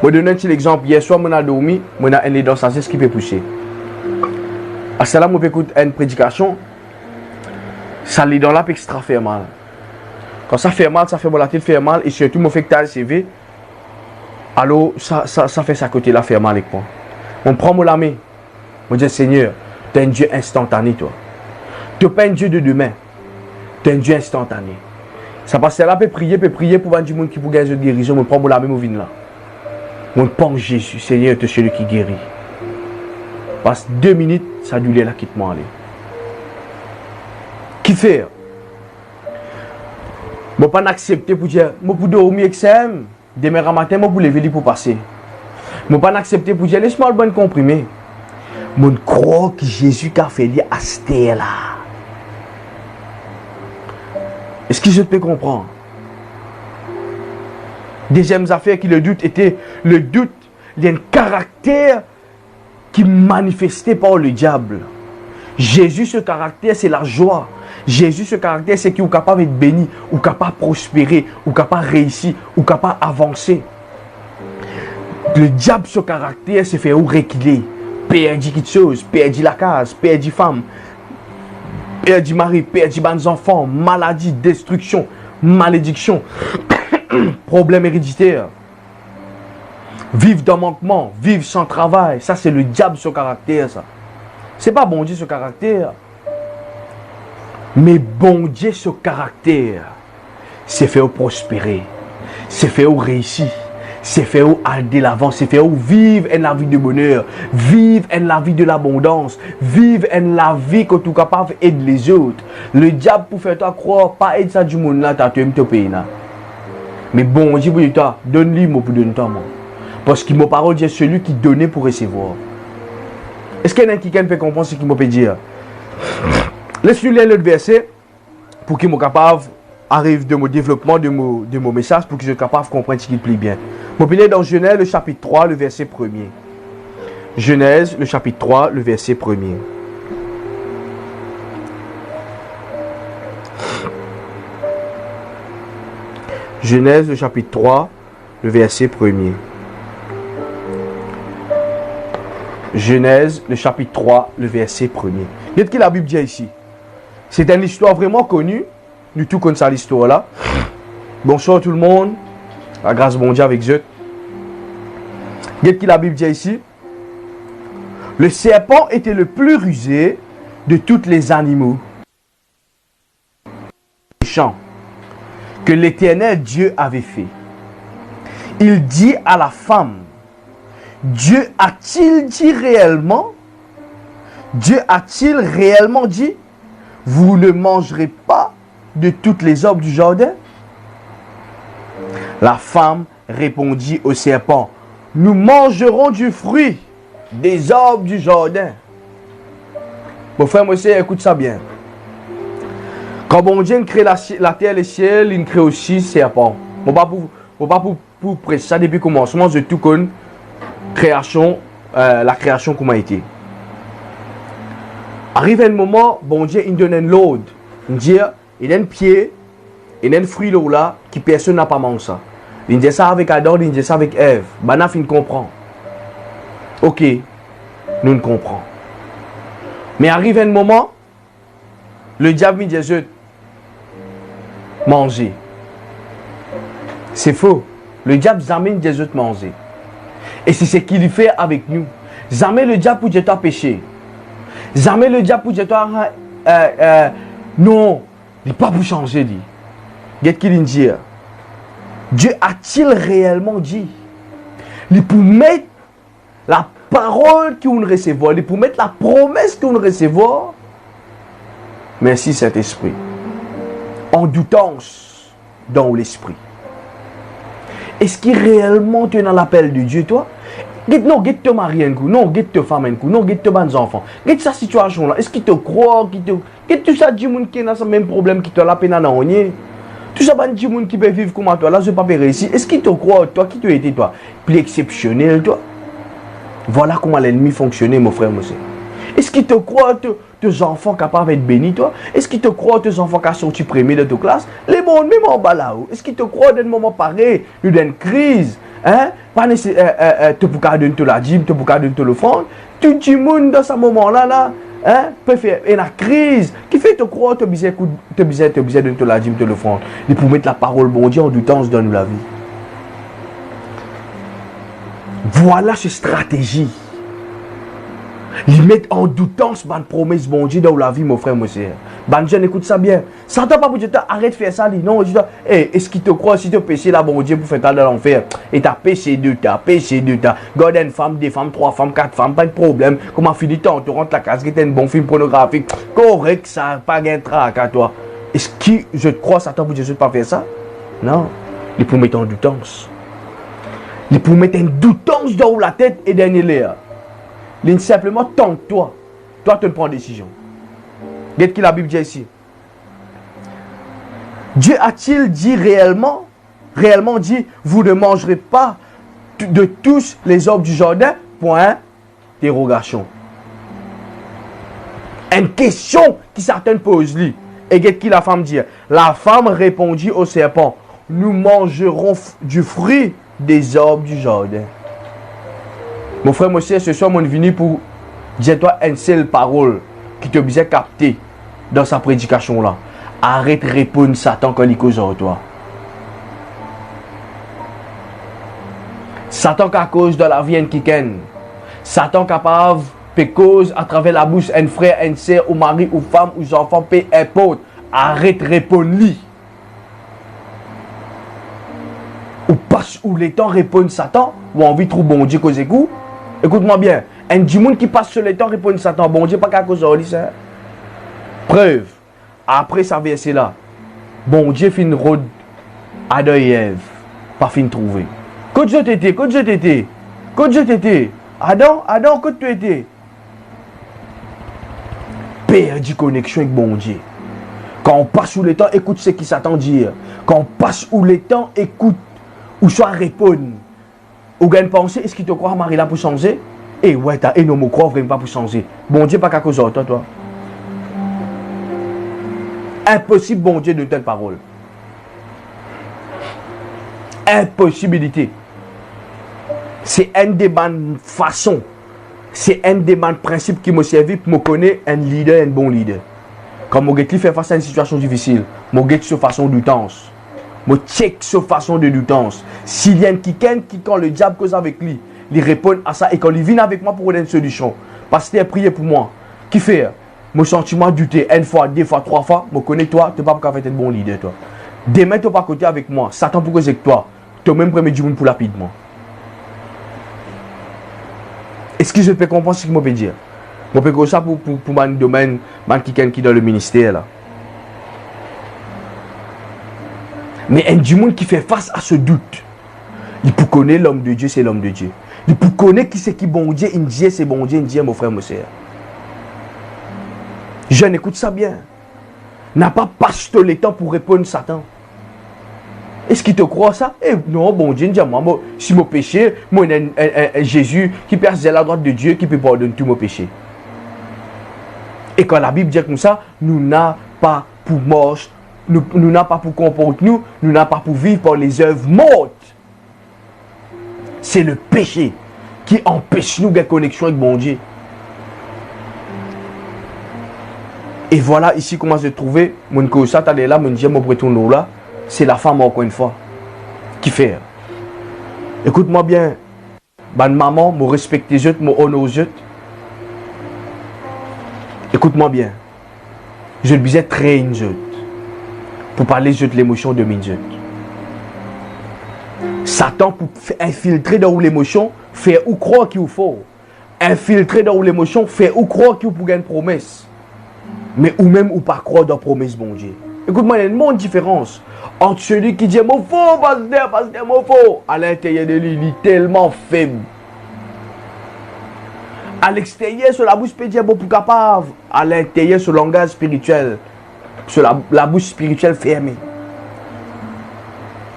Speaker 2: Je vais donner un petit exemple. Hier soir, je suis dormi, je suis allé dans sa ce qui peut pousser. À cela, je peux écouter une prédication. Ça les dans là extra fait mal. Quand ça fait mal, ça fait la tête fait mal et surtout mon fait que tu as le CV. Alors ça fait ça côté là fait mal avec moi. On prend mon main. On dit Seigneur, tu es un Dieu instantané toi. Tu n'es pas un Dieu de demain. Tu es un Dieu instantané. Ça passe là peut prier pour voir du monde qui peut gagner de guérison, on prend mon main, on vient là. On pense Jésus, Seigneur, tu es celui qui guérit. Passe 2 minutes, ça lui là quitte moi aller. Qui fait? Je ne peux pas accepter pour dire, je peux dormir avec ça. Demain matin, je peux lever pour passer. Je ne peux pas accepter pour dire, laisse-moi le bon comprimé. Je crois que Jésus a fait à cette là. Est-ce que je peux comprendre? Deuxième affaire qui le doute était, le doute, il y a un caractère qui manifesté par le diable. Jésus, ce caractère, c'est la joie. Jésus, ce caractère, c'est qu'il est capable d'être béni, ou capable de prospérer, ou capable de réussir, ou capable d'avancer. Le diable, ce caractère, c'est fait reculer. Perdre quelque chose, perdre la case, perdre femme, perdre mari, perdre enfants, maladie, destruction, malédiction, problème héréditaire. Vivre dans manquement, vivre sans travail, ça c'est le diable, ce caractère, ça. C'est pas bon Dieu, ce caractère. Mais bon Dieu, ce caractère, c'est fait prospérer, c'est fait réussir, c'est fait aller de l'avant, c'est fait vivre la vie de bonheur, vivre la vie de l'abondance, vivre la vie que tu es capable d'aider les autres. Le diable pour faire toi croire, pas aider ça du monde là, tu aimes te payer là. Mais bon Dieu, pour toi, donne-lui moi pour donner toi. Parce que ma parole dit celui qui donnait pour recevoir. Est-ce qu'il y en a qui peut comprendre ce qu'il m'a peut dire? Laisse-nous lire l'autre verset pour qu'il soit capable d'arriver de mon développement de mon message, pour qu'il soit capable de comprendre ce qu'il plaît bien. Je vais lire dans Genèse, le chapitre 3, le verset 1er. Genèse, le chapitre 3, le verset 1er. Genèse, le chapitre 3, le verset 1er. Genèse, le chapitre 3, le verset 1er. Qu'est-ce que la Bible dit ici? C'est une histoire vraiment connue. Nous tous connaissons l'histoire là. Bonsoir tout le monde. La grâce bon Dieu avec Dieu. Qu'est-ce que la Bible dit ici? Le serpent était le plus rusé de tous les animaux méchants que l'Éternel Dieu avait fait. Il dit à la femme, Dieu a-t-il dit réellement? Dieu a-t-il réellement dit, vous ne mangerez pas de toutes les arbres du jardin? La femme répondit au serpent, nous mangerons du fruit des arbres du jardin. Mon frère, moi, écoute ça bien. Quand bon Dieu crée la terre et le ciel, il crée aussi le serpent. Je ne vais pas pour prêcher ça depuis le commencement, je tout connais la création comment a été. Arrive un moment, bon Dieu, il donne un load. Il dit, il y a un pied, il y a un fruit là, qui personne n'a pas mangé ça. Il dit ça avec Adam, il dit ça avec Ève. Banaf, il comprend. Ok, nous ne comprenons. Mais arrive un moment, le diable me dit, manger. C'est faux. Le diable zamine des autres manger. Et c'est ce qu'il fait avec nous. Jamais le diable pour dire toi péché. Jamais le diable pour dire toi non, il n'est pas pour changer. Qu'est-ce qu'il dit? Dieu a-t-il réellement dit? Il pour mettre la parole qu'on recevra, il pour mettre la promesse qu'on recevra. Merci Saint-Esprit. En doutant dans l'esprit. Est-ce qu'il réellement tu es dans l'appel de Dieu, toi? Non, get te marier un coup, non, get te femme un coup, non, get te bons enfants. Get sa situation là. Est-ce qu'il te croit, get tout ça du monde qui a ce même problème qui te la peine à n'ennuyer? Tout ça du monde qui peut vivre comme toi là, je ne peux pas réussir. Est-ce qu'il te croit, toi, qui tu étais toi, plus exceptionnel, toi? Voilà comment l'ennemi fonctionnait, mon frère, monsieur. Est-ce qu'il te croit, tes enfants capables d'être bénis, toi? Est-ce qu'il te croit, tes enfants qui sont sortis premiers de ta classe? Les bons, même en bas là-haut. Est-ce qu'il te croit d'un moment pareil, d'une crise? Hein? Pas nécessaire, tu peux pas donner la dîme, tu peux pas donner l'offrande. Tout le monde dans ce moment-là, hein? Peut faire une crise qui fait te croire, tu as besoin de donner la dîme, de l'offrande. Et pour mettre la parole, bon Dieu, en du temps, on se donne la vie. Voilà cette stratégie. Ils mettent en doutant cette promesse, bon Dieu, dans la vie, mon frère, mon frère. Ben, jeune, écoute ça bien. Satan pas pour dire, arrête de faire ça. Non, je dis, hey, est-ce qu'il te croit si tu as péché là, bon Dieu, pour faire ça dans l'enfer? Et tu as péché deux tas, péché deux tas. Garde une femme, deux femmes, trois femmes, quatre femmes, pas de problème. Comment finit ton tu rentres la case, qui est un bon film pornographique. Correct, ça, pas de trac à toi. Est-ce que je te crois, Satan, pour dire, je ne pas faire ça? Non. Il pour mettre en doutance. Il pour mettre une doutance dans la tête et dans l'air. Il simplement tente-toi. Toi, tu prends une décision. Qu'est-ce que la Bible dit ici? Dieu a-t-il dit réellement dit, vous ne mangerez pas de tous les arbres du jardin? Point d'interrogation. Une question qui certaines posent lui. Et qu'est-ce que la femme dit? La femme répondit au serpent, nous mangerons du fruit des arbres du jardin. Mon frère, mon soeur, ce soir, mon venu pour dire toi une seule parole qui te bien capter dans sa prédication là. Arrête de répondre Satan quand il cause en toi. Satan qui cause de la vie qui ken. Satan capable de cause à travers la bouche un frère, un sœur, ou mari, ou femme, ou enfant, peu importe. Arrête de répondre lui. Ou passe où les temps répondent Satan, ou envie de trouver bon Dieu cause écoute. Écoute-moi bien. Un du monde qui passe sur les temps répond Satan, bon Dieu pas qu'à cause de ça. Preuve. Après ça verset là. Bon Dieu fin road Adam et Ève. Pas fin trouver. Quand Dieu t'étais, quand Dieu t'étais. Quand Dieu t'étais. Adam, quand tu étais. Perdu connexion avec bon Dieu. Quand on passe sous les temps, écoute ce qui Satan dit. Quand on passe sous les temps, écoute ou soit répondre. Ou gagne penser, est-ce qu'il te croit Marie là pour changer? Eh ouais, t'as un homme croit vraiment pas pour changer. Bon Dieu pas qu'à cause de toi. Impossible, bon Dieu, de telle parole. Impossibilité. C'est une des bonnes façons. C'est un des bonnes principes qui me servi pour me connaître un leader, un bon leader. Quand mon gars fait face à une situation difficile, mon gars sur façon de douce. Mon check sur façon de douce. S'il y a un qui quand le diable cause avec lui, il répond à ça et quand il vient avec moi pour une solution. Parce que tu as prié pour moi. Qui fait? Mon sentiment douter une fois, deux fois, trois fois, me connais toi, tu n'es pas capable d'être un bon leader toi. Demain tu n'es pas côté avec moi, Satan pour causer avec toi, tu es même premier du monde pour rapidement. Est-ce que je peux comprendre ce que je peux dire? Je peux dire ça pour mon domaine, quelqu'un qui est dans le ministère là. Mais un du monde qui fait face à ce doute, il peut connaître l'homme de Dieu, c'est l'homme de Dieu. Il peut connaître qui c'est qui bon Dieu, il dit c'est bon Dieu, il dit mon frère, mon soeur. Jeune, écoute ça bien. N'a pas passé le temps pour répondre à Satan. Est-ce qu'il te croit ça? Eh non, bon Dieu, moi, si mon péché, moi, Jésus qui perce à la droite de Dieu, qui peut pardonner tous mes péchés. Et quand la Bible dit comme ça, nous n'avons pas pour marcher, nous n'avons pas pour comporter nous n'avons pas pour vivre par les œuvres mortes. C'est le péché qui empêche nous de connexion avec bon Dieu. Et voilà ici comment je trouvé mon cosa t'allais là mon Dieu mon retourne là c'est la femme encore une fois qui fait. Écoute-moi bien, ban maman, me respecter je, me honore je. Écoute-moi bien. Je le disais train je pour parler de l'émotion de min je. Satan pour infiltrer dans l'émotion, faire ou croire qu'il faut. Infiltrer dans l'émotion, faire ou croire qu'il pour gagner une promesse. Mais ou même ou pas croire dans la promesse bon Dieu. Écoute-moi, il y a une grande différence entre celui qui dit mon faux, pasteur, mon faux. À l'intérieur de lui, il est tellement faible. À l'extérieur, sur la bouche peut dire bon pour capable. À l'intérieur, sur le langage spirituel, sur la bouche spirituelle fermée.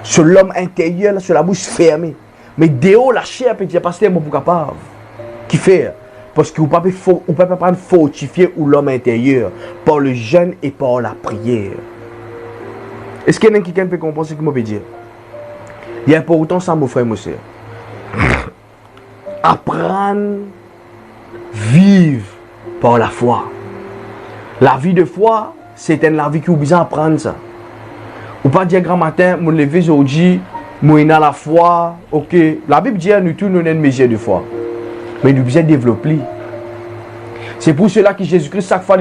Speaker 2: Sur l'homme intérieur, sur la bouche fermée. Mais dehors, la chair peut dire pasteur, bon pour capable. Qui fait? Parce que vous ne pouvez pas fortifier l'homme intérieur par le jeûne et par la prière. Est-ce qu'il y a quelqu'un qui peut comprendre ce que je veux dire? Il y a important ça, mon frère, mon soeur. Apprendre, vivre par la foi. La vie de foi, c'est la vie qui vous besoin d'apprendre ça. Ou pas dire grand matin, je me lever aujourd'hui, je suis dans la foi. Ok, la Bible dit nous tous nous avons une mesure de foi. Mais nous devons développer. C'est pour cela que Jésus-Christ, chaque fois,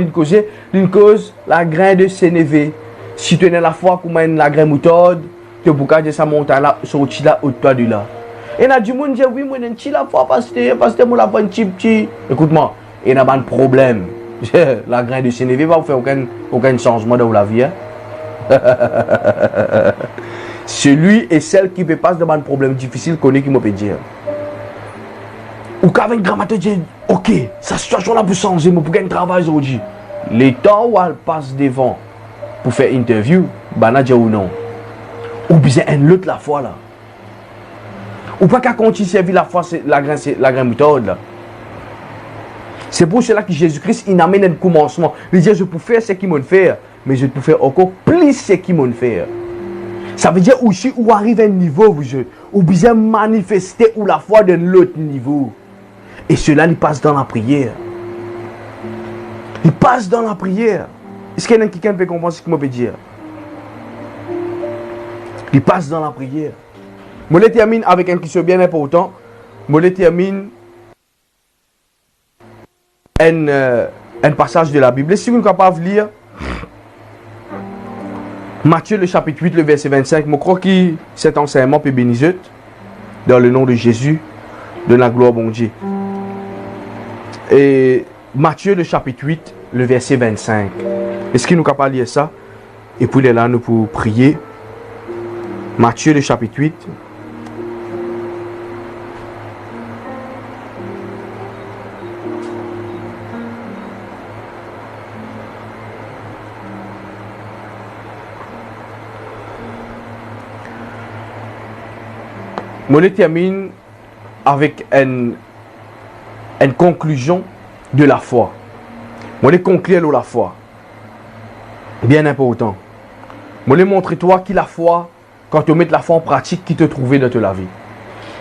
Speaker 2: il cause la graine de sénévé. Si tu es la foi, comme la graine moutarde, tu peux garder sa montagne là, sortir là, au-dessus de là. Et il y a du monde qui dit, oui, moi, je suis la foi, parce que je la foi, petit. Écoute-moi, il y a un problème. La graine de sénévé va vous faire aucun changement dans la vie. Hein? Celui et celle qui peut passer devant un problème difficile, connaît qui me peut dire. Ou qu'avec un grammateur dit, ok, sa situation là peut changer, mais pour qu'elle travaille aujourd'hui. Les temps où elle passe devant pour faire interview, bah dit ou non. Ou bien un autre la foi là. Ou pas qu'à continuer servir la foi, c'est la graine méthode là. C'est pour cela que Jésus-Christ il amène un commencement. Il dit, je peux faire ce qu'il m'a fait, mais je peux faire encore plus ce qu'il m'a fait. Ça veut dire aussi où arrive un niveau, où bien manifester ou la foi d'un autre niveau. Et cela, il passe dans la prière. Il passe dans la prière. Est-ce qu'il y a quelqu'un qui peut comprendre ce que je peux dire? Il passe dans la prière. Je termine avec un question bien important. Je termine un passage de la Bible. Si vous êtes capable de lire Matthieu le chapitre 8, le verset 25, je crois que cet enseignement peut bénir dans le nom de Jésus, de la gloire bon Dieu. Et Matthieu le chapitre 8, le verset 25. Est-ce qu'il nous est capable de lire ça? Et puis il est là, nous pour prier. Matthieu le chapitre 8. Je termine avec une conclusion de la foi. Je vais conclure la foi. Bien important. Je vais montrer toi qui la foi, quand tu mets la foi en pratique, qui te trouver dans ta vie.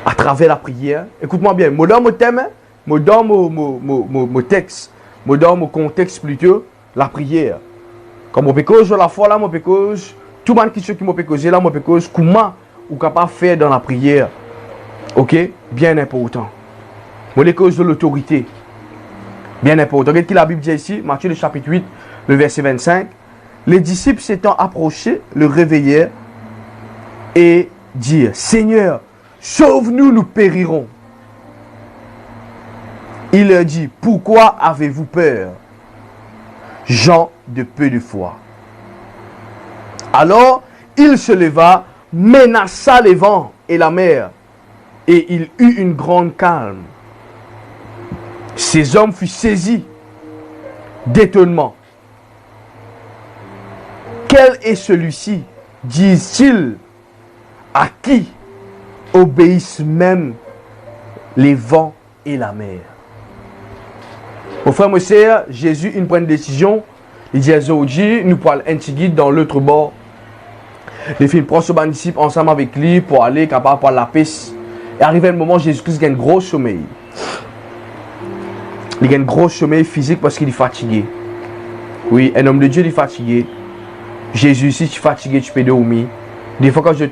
Speaker 2: À travers la prière. Écoute-moi bien. Je donne mon thème, je donne mon texte, je donne mon contexte plutôt, la prière. Comme je peux causer la foi là, je peux causer tout le monde qui peut causer là, je peux causer comment ou capable de faire dans la prière. Ok? Bien important. Moi, les causes de l'autorité. Bien important. Regardez ce que la Bible dit ici, Matthieu le chapitre 8, le verset 25. Les disciples s'étant approchés, le réveillèrent et dirent, Seigneur, sauve-nous, nous périrons. Il leur dit, pourquoi avez-vous peur, gens de peu de foi? Alors, il se leva, menaça les vents et la mer, et il eut une grande calme. Ces hommes furent saisis d'étonnement. Quel est celui-ci, disent-ils, à qui obéissent même les vents et la mer? Mon frère, mon sœur, Jésus, il prend une décision. Il dit à Zodji, nous parlons un petit guide dans l'autre bord. Les filles prennent ce disciple ensemble avec lui pour aller capable par la piste. Et arrivé un moment, Jésus-Christ a un gros sommeil. Il a un gros sommeil physique parce qu'il est fatigué. Oui, un homme de Dieu est fatigué. Jésus, si tu es fatigué, tu peux dormir. Des fois, quand je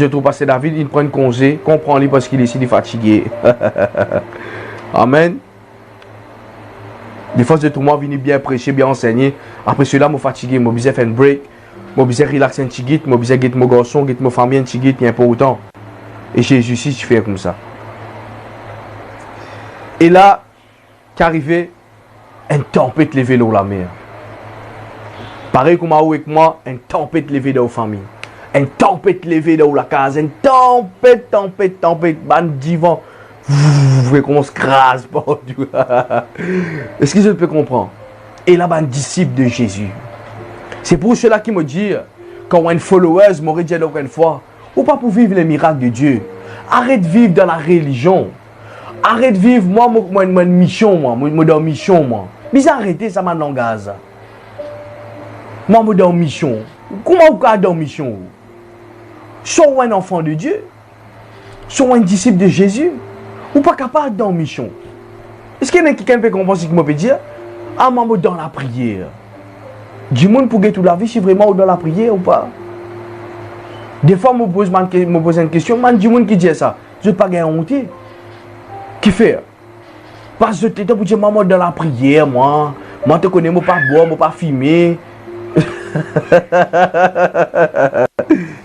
Speaker 2: trouve passer David, il prend un congé, comprends-le parce qu'il est ici, il est fatigué. Amen. Des fois, je trouve moi venir bien prêcher, bien enseigner. Après cela, je suis fatigué, je suis faire un break. Je suis relaxer un petit guide, je suis guide mon garçon, guide ma famille, un petit guide, il y a pas autant. Et Jésus, si tu fais comme ça. Et là, qu'arrivait une tempête levée dans la mer. Pareil comme avec moi, une tempête levée dans la famille. Une tempête levée dans la case. Une tempête. Ban divan. Vous voyez comment on se crase. Est-ce que je peux comprendre? Et là, un disciple de Jésus. C'est pour cela qu'il me dit, quand un follower m'aurait dit l'autre fois, ou pas pour vivre les miracles de Dieu. Arrête de vivre dans la religion. Arrête de vivre, moi, une mission, moi, dans mission, moi. Mais arrêtez, ça m'a langage. Moi, je suis dans mission. Comment vous êtes dans mission? Sois un enfant de Dieu. Sois un disciple de Jésus. Ou pas capable dans mission. Est-ce qu'il y a quelqu'un qui peut comprendre ce que je peux dire? Ah, moi, je suis dans la prière. Du monde pour gagner toute la vie, si vraiment dans la prière ou pas? Des fois, je me pose une question, man, du monde qui dit ça, je ne vais pas gagner honte. Qui fait? Parce que tu pour dire, maman, dans la prière, moi te connais, moi pas boire, moi pas fumer.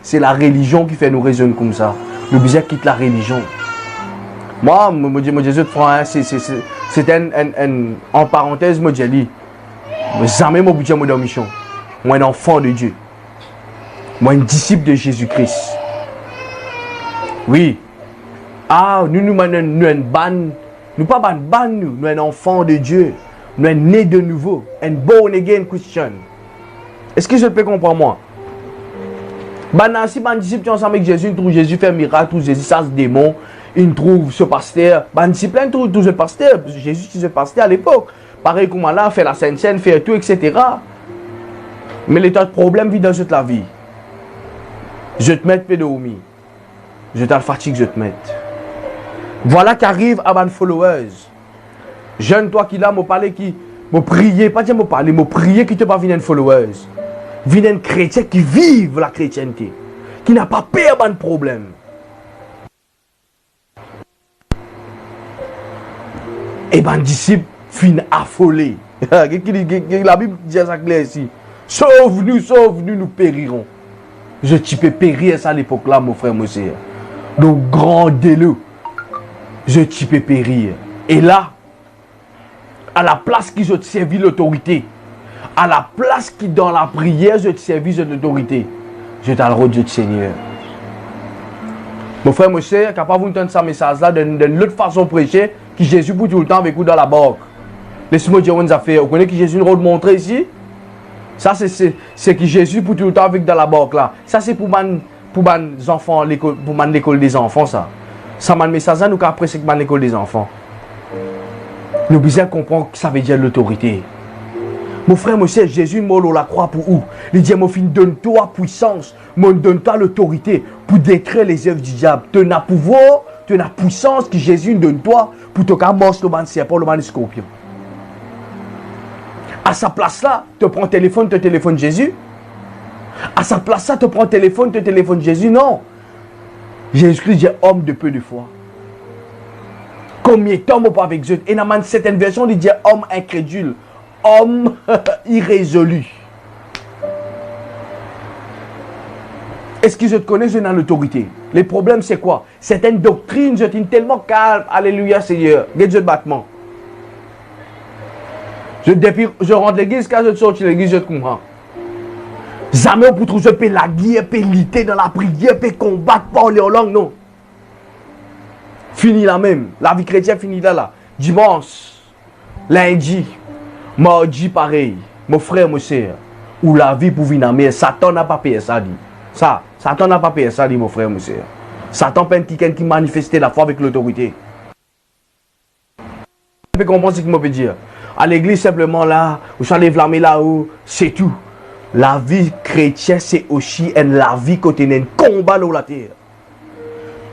Speaker 2: C'est la religion qui fait nous raisonner comme ça. Nous besoin quitter la religion. Moi, Jésus, c'est en parenthèse, moi, j'ai dit, jamais mon budget, moi, dans la mission. Moi, un enfant de Dieu. Moi, un disciple de Jésus-Christ. Oui. Ah, nous pas nous un enfant de Dieu. Nous un né de nouveau. Un born again Christian. Est-ce que je peux comprendre, moi? Si un disciple est ensemble avec Jésus, il trouve Jésus fait miracle, trouve Jésus chasse démon, il trouve ce pasteur. Un disciple, il trouve ce pasteur. Jésus, c'est ce pasteur à l'époque. Pareil comme là, fait la Sainte Seine, fait tout, etc. Mais l'état de problème vit dans toute la vie. Je te mets pédomi. Je t'ai fatigue, je te mets. Voilà qu'arrive à mes followers. Jeune toi qui là, me parler qui me prier, pas dire me parler, me prier qui te pas venir followers. Venir un chrétien qui vive la chrétienté, qui n'a pas peur de problème. Et ben disciple fin affolé. La Bible dit ça clair ici. Sauve-nous, nous périrons. Je peux périr ça à l'époque là, mon frère, mon sœur. Donc grandez-le. Je peux périr. Et là, à la place qui je te servis l'autorité, à la place qui dans la prière je te servis l'autorité, je t'en Dieu Seigneur. Mon frère, mon sœur, capable de vous entendre ce message là d'une autre façon de prêcher, que Jésus pour tout le temps avec vous dans la barque. Laissez-moi dire une affaire. Vous connaissez que Jésus nous montré ici? Ça, c'est que Jésus pour tout le temps avec dans la barque là. Ça, c'est pour les enfants, pour l'école des enfants, ça. Ça m'a message là, nous après c'est que l'école des enfants. Nous besoin comprendre que ça veut dire l'autorité. Mon frère, mon sœur, Jésus m'a la croix pour où? Il dit, mon fils, donne-toi puissance, donne-toi l'autorité pour détruire les œuvres du diable. Tu as pouvoir, tu as puissance que Jésus donne-toi pour te faire mort le ban serpent, le ban scorpion. À sa place là, tu prends te téléphone Jésus. À sa place là, tu prends te téléphone Jésus. Non. Jésus-Christ dit homme de peu de foi. Combien de temps pas avec Dieu? Et dans certaines versions, il dit homme incrédule, homme irrésolu. Est-ce que je te connais, je dans l'autorité? Les problèmes, c'est quoi? Certaines doctrines, je suis tellement calme. Alléluia, Seigneur. Get le battement. Je rentre l'église, quand je sors de l'église, je te comprends. Jamais pour trouver je la guerre, peut lutter dans la prière, peut combattre, parler en langue, non. Fini là même. La vie chrétienne finit là. Dimanche, lundi, mardi pareil. Mon frère, mon soeur. Ou la vie pour venir mais Satan n'a pas payé ça, dit. Ça, Satan n'a pas payé ça, dit mon frère, mon soeur. Satan peine quelqu'un qui manifestait la foi avec l'autorité. Vous pouvez comprendre ce qu'il me peut dire. À l'église, simplement là, où ça lève la main là-haut, c'est tout. La vie chrétienne, c'est aussi la vie côté d'un combat dans la terre.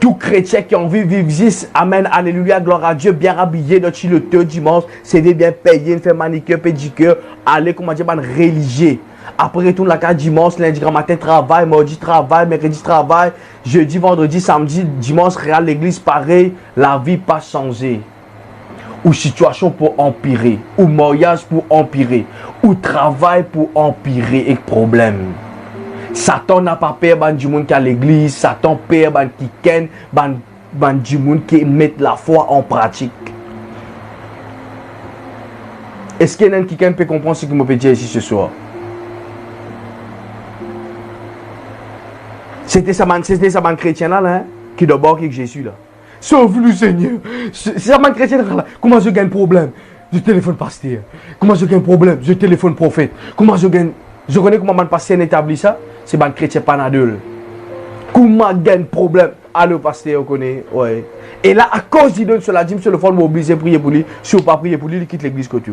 Speaker 2: Tout chrétien qui a envie de vivre, amen, alléluia, gloire à Dieu, bien habillé, dans le deux dimanche, c'est bien payé, faire manicure, pédicure, aller, comment dire, religieux. Après, retourne la carte dimanche, lundi, grand matin, travail, mardi, travail, mercredi, travail, jeudi, vendredi, samedi, dimanche, réal, l'église, pareil, la vie pas changé. Ou situation pour empirer, ou mariage pour empirer, ou travail pour empirer et problème. Satan n'a pas peur du monde qui à l'église, Satan peur qui ken, du monde qui met la foi en pratique. Est-ce qu'il y a quelqu'un qui peut comprendre ce que je peux dire ici ce soir? C'était ça man chrétien là, hein, qui d'abord avec Jésus là. Sauve-nous Seigneur. C'est ça man chrétien là. Comment je gagne problème? Je téléphone pasteur. Comment je gagne problème? Je téléphone prophète. Comment je gagne? Je connais comment man pasteur établit ça. C'est man chrétien panadol. Comment gagne problème? Allô pasteur, on connaît. Ouais. Et là à cause il donne cela, dit monsieur le fond m'obliger à prier pour lui. Si on pas prier pour lui, il quitte l'église que tu.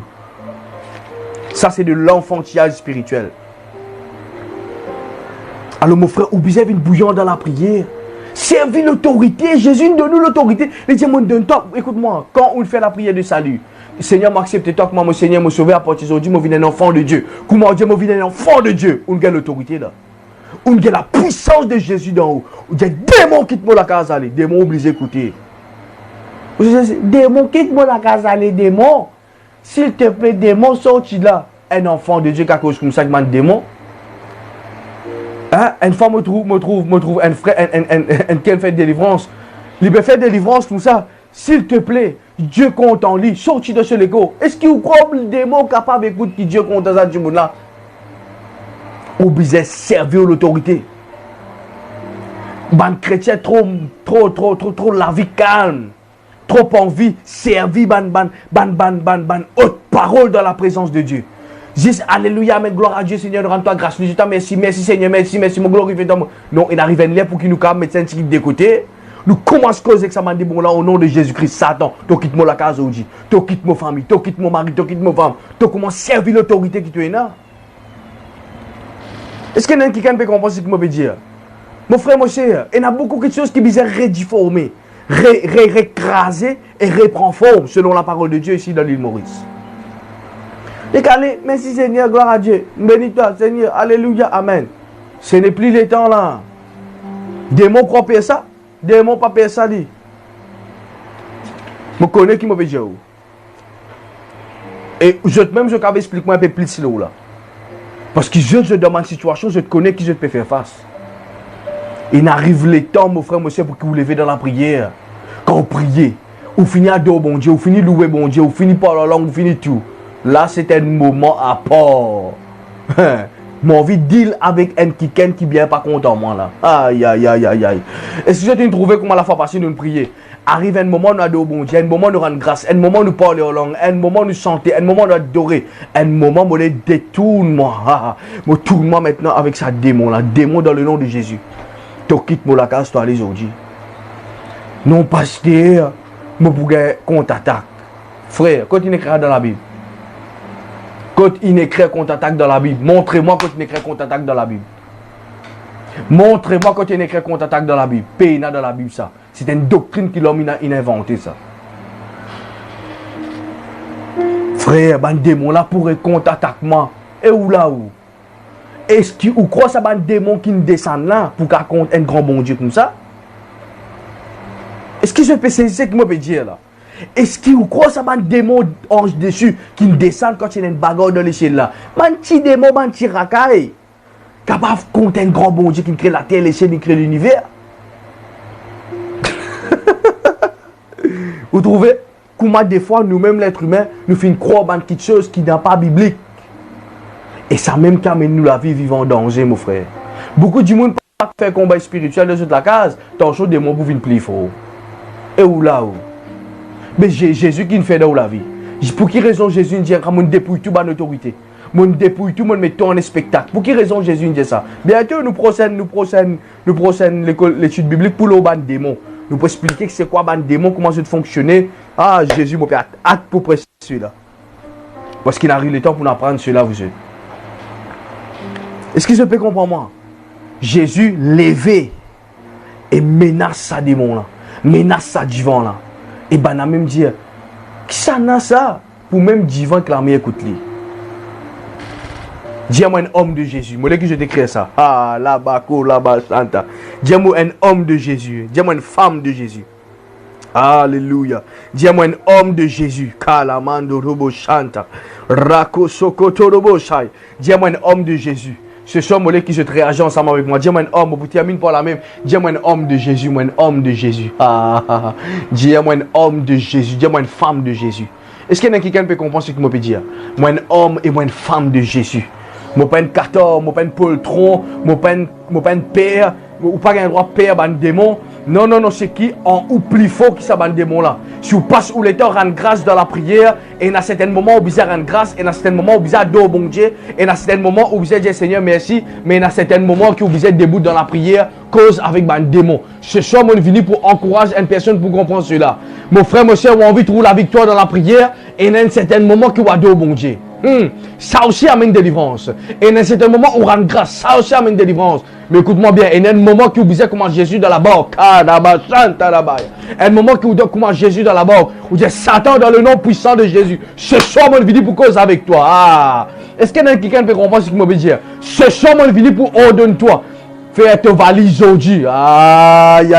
Speaker 2: Ça c'est de l'enfantillage spirituel. Alors mon frère, obligé une bouillon dans la prière. Servir l'autorité. Jésus nous donne l'autorité. Il dit, écoute-moi, quand on fait la prière de salut, Seigneur m'accepte toi, mon Seigneur me sauver à partir d'aujourd'hui, je viens un enfant de Dieu. Comment Dieu me vient un enfant de Dieu? On gagne l'autorité là. On gagne la puissance de Jésus d'en haut. On dit démon quitte moi la case aller. Démon obligé d'écouter. Démon, quitte-moi la casa, les démons. S'il te plaît, démon, sorti là. Un enfant de Dieu qui a cause comme ça, qui m'a démon. Hein? Une fois, me trouve un frère, un qui fait délivrance. Il peut faire délivrance comme ça. S'il te plaît, Dieu compte en lui. Sorti de ce légo. Est-ce qu'il vous croit le démon capable d'écouter qui Dieu compte dans ça du monde là? Ou bien servir l'autorité. Ban chrétien trop la vie calme. Trop envie, servir ban haute parole dans la présence de Dieu. Juste alléluia, amen, gloire à Dieu, Seigneur, rends-toi grâce. Nous disons merci, merci Seigneur, merci, mon glorifié. Non, il arrive là pour qu'il nous calme, mettre un petit de côté. Nous commençons à causer que ça m'a dit bon là au nom de Jésus-Christ, Satan, tu quittes la case aujourd'hui, tu quittes ma famille, tu quittes mon mari, tu quittes ma femme, tu commences à servir l'autorité qui te est là. Est-ce qu'il y a quelqu'un qui peut comprendre ce que je veux dire? Mon frère, mon cher, il y a beaucoup de choses qui sont redéformées, récrasées et reprend forme selon la parole de Dieu ici dans l'île Maurice. Et allez, merci Seigneur, gloire à Dieu. Bénis-toi Seigneur, alléluia, amen. Ce n'est plus le temps là. Démon croient payer ça, démon pas payer ça dit. Je connais qui m'a dit. Et je vais expliquer un peu plus là. Parce que je dans ma situation, je te connais qui je peux faire face. Il arrive le temps, mon frère, mon soeur, pour que vous levez dans la prière. Quand vous priez, vous finissez à adorer bon Dieu, vous finissez à louer bon Dieu, vous finissez par la langue, vous finissez tout. Là, c'est un moment à part. Mon envie de deal avec un quelqu'un qui vient pas content moi là. Aïe. Est-ce que tu trouvé comment la fois passée nous prier? Arrive un moment nous adorer bon Dieu, un moment nous rendre grâce, un moment nous parler en langue, un moment nous chanter, un moment nous adorer, un moment nous détourne-moi. Moi tourne-moi maintenant avec sa démon là, démon dans le nom de Jésus. Tu quittes mon la case, toi les aujourd'hui. Non pasteur, moi pour contre-attaque. Frère, continue à écrire dans la Bible. Quand il écrit contre-attaque dans la Bible, montrez-moi quand il écrit contre-attaque dans la Bible. Montrez-moi quand il écrit contre-attaque dans la Bible. Péna dans la Bible ça. C'est une doctrine que l'homme a inventé ça. Frère, ban démon là pourrait contre-attaque moi. Et où là où? Est-ce que vous croyez ça ban démon qui descend là pour qu'on compte un grand bon Dieu comme ça? Est-ce que je peux saisir ce que je peux dire là? Est-ce que vous croyez ça ban démon ange dessus qui descend quand il y a une bagarre dans l'échelle là? Man petit démon, man petit racaille. Capable de compter un grand bon Dieu qui crée la terre, les cieux, qui crée l'univers. Vous trouvez comment des fois nous-mêmes l'être humain nous faisons croire dans quelque chose qui n'est pas biblique. Et ça même qui amène nous la vie vivant en danger, mon frère. Beaucoup de monde pas faire combat spirituel dans la case, tant chose des mots pour venir plus fort. Et où là où? Mais Jésus qui nous fait dans la vie. Pour quelle raison Jésus dit qu'on dépouille tout par autorité? Mon dépouille tout, mon met tout en spectacle. Pour quelle raison Jésus dit ça? Bientôt nous procèdons l'étude biblique pour le ban démon. Nous pouvons expliquer que c'est quoi ban démon, comment ça fonctionner. Ah Jésus m'a fait hâte pour presser cela. Parce qu'il arrive le temps pour nous apprendre cela, vous êtes. Est-ce que je peux comprendre moi? Jésus levé et menace sa démon là, menace sa divan là. Et ben a même dire, qui ça n'a ça? Pour même divan que l'armée écoute lui. Dis-moi un homme de Jésus. Moi, que je t'écris ça. Ah, là-bas, là-bas, Santa. Dis-moi un homme de Jésus. Dis-moi une femme de Jésus. Alléluia. Dis-moi un homme de Jésus. Kalamando robo chanta. Rako sokoto robo shai. Dis-moi un homme de Jésus. Ce soir, moi, qui je te réagis ensemble avec moi. Dis-moi un homme. Vous terminez par la même. Dis-moi un homme de Jésus. Moi, un homme de Jésus. Ah, dis-moi un homme de Jésus. Dis-moi une femme de Jésus. Est-ce qu'il y a quelqu'un qui peut comprendre ce que je peux dire? Moi, un homme et moi, une femme de Jésus. Moi pas un 14, moi pas un poltron, moi pas un père, ou pas un droit père ban démon. Non, c'est qui en ou plus fort qui ça ban démon là. Si vous passez où les temps rendre grâce dans la prière, et dans certains moments où vous rendre grâce, et dans certains moments où vous adorez bon Dieu, et dans certains moments où vous dites Seigneur merci, mais dans certains moments où vous êtes debout dans la prière, cause avec ban démon. Ce soir, moi venu pour encourager une personne pour comprendre cela. Mon frère, mon soeur, on a envie de trouver la victoire dans la prière, et dans certains moments que vous adorez bon Dieu. Ça aussi amène délivrance. Et dans certains moments, on rend grâce. Ça aussi amène délivrance. Mais écoute-moi bien. Et il y a un moment qui vous disait comment Jésus dans la barque. Un moment qui vous dit comment Jésus dans la barque. Vous dites Satan dans le nom puissant de Jésus. Ce soir, mon venu pour cause avec toi. Ah. Est-ce qu'il y a quelqu'un qui peut comprendre ce que je veux dire? Ce soir, mon venu pour ordonner toi. Fais ta valise aujourd'hui. Aïe.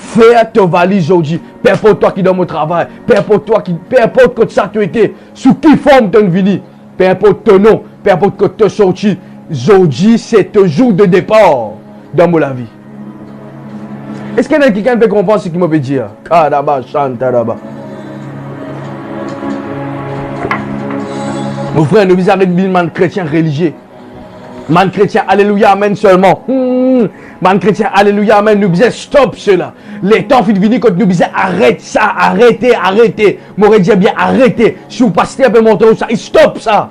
Speaker 2: Fais ta valise aujourd'hui. Peu importe toi qui est dans mon travail. Peu importe que ça tu été. Sous qui forme tu es venu. Peu importe ton nom. Peu importe que tu es sorti. Aujourd'hui, c'est ton jour de départ dans mon vie. Est-ce qu'il y a quelqu'un qui peut comprendre ce qu'il me veut dire? Kadaba, chantaraba. Mon frère, nous avons une man chrétien religieux. Man chrétien, alléluia, amen seulement. Man chrétien, alléluia, amen. Nous disons stop cela. Les temps finissent venir quand nous disons arrête ça, arrêtez. M'aurait dit bien arrêtez. Si vous passez un peu mon temps, ça, stop ça.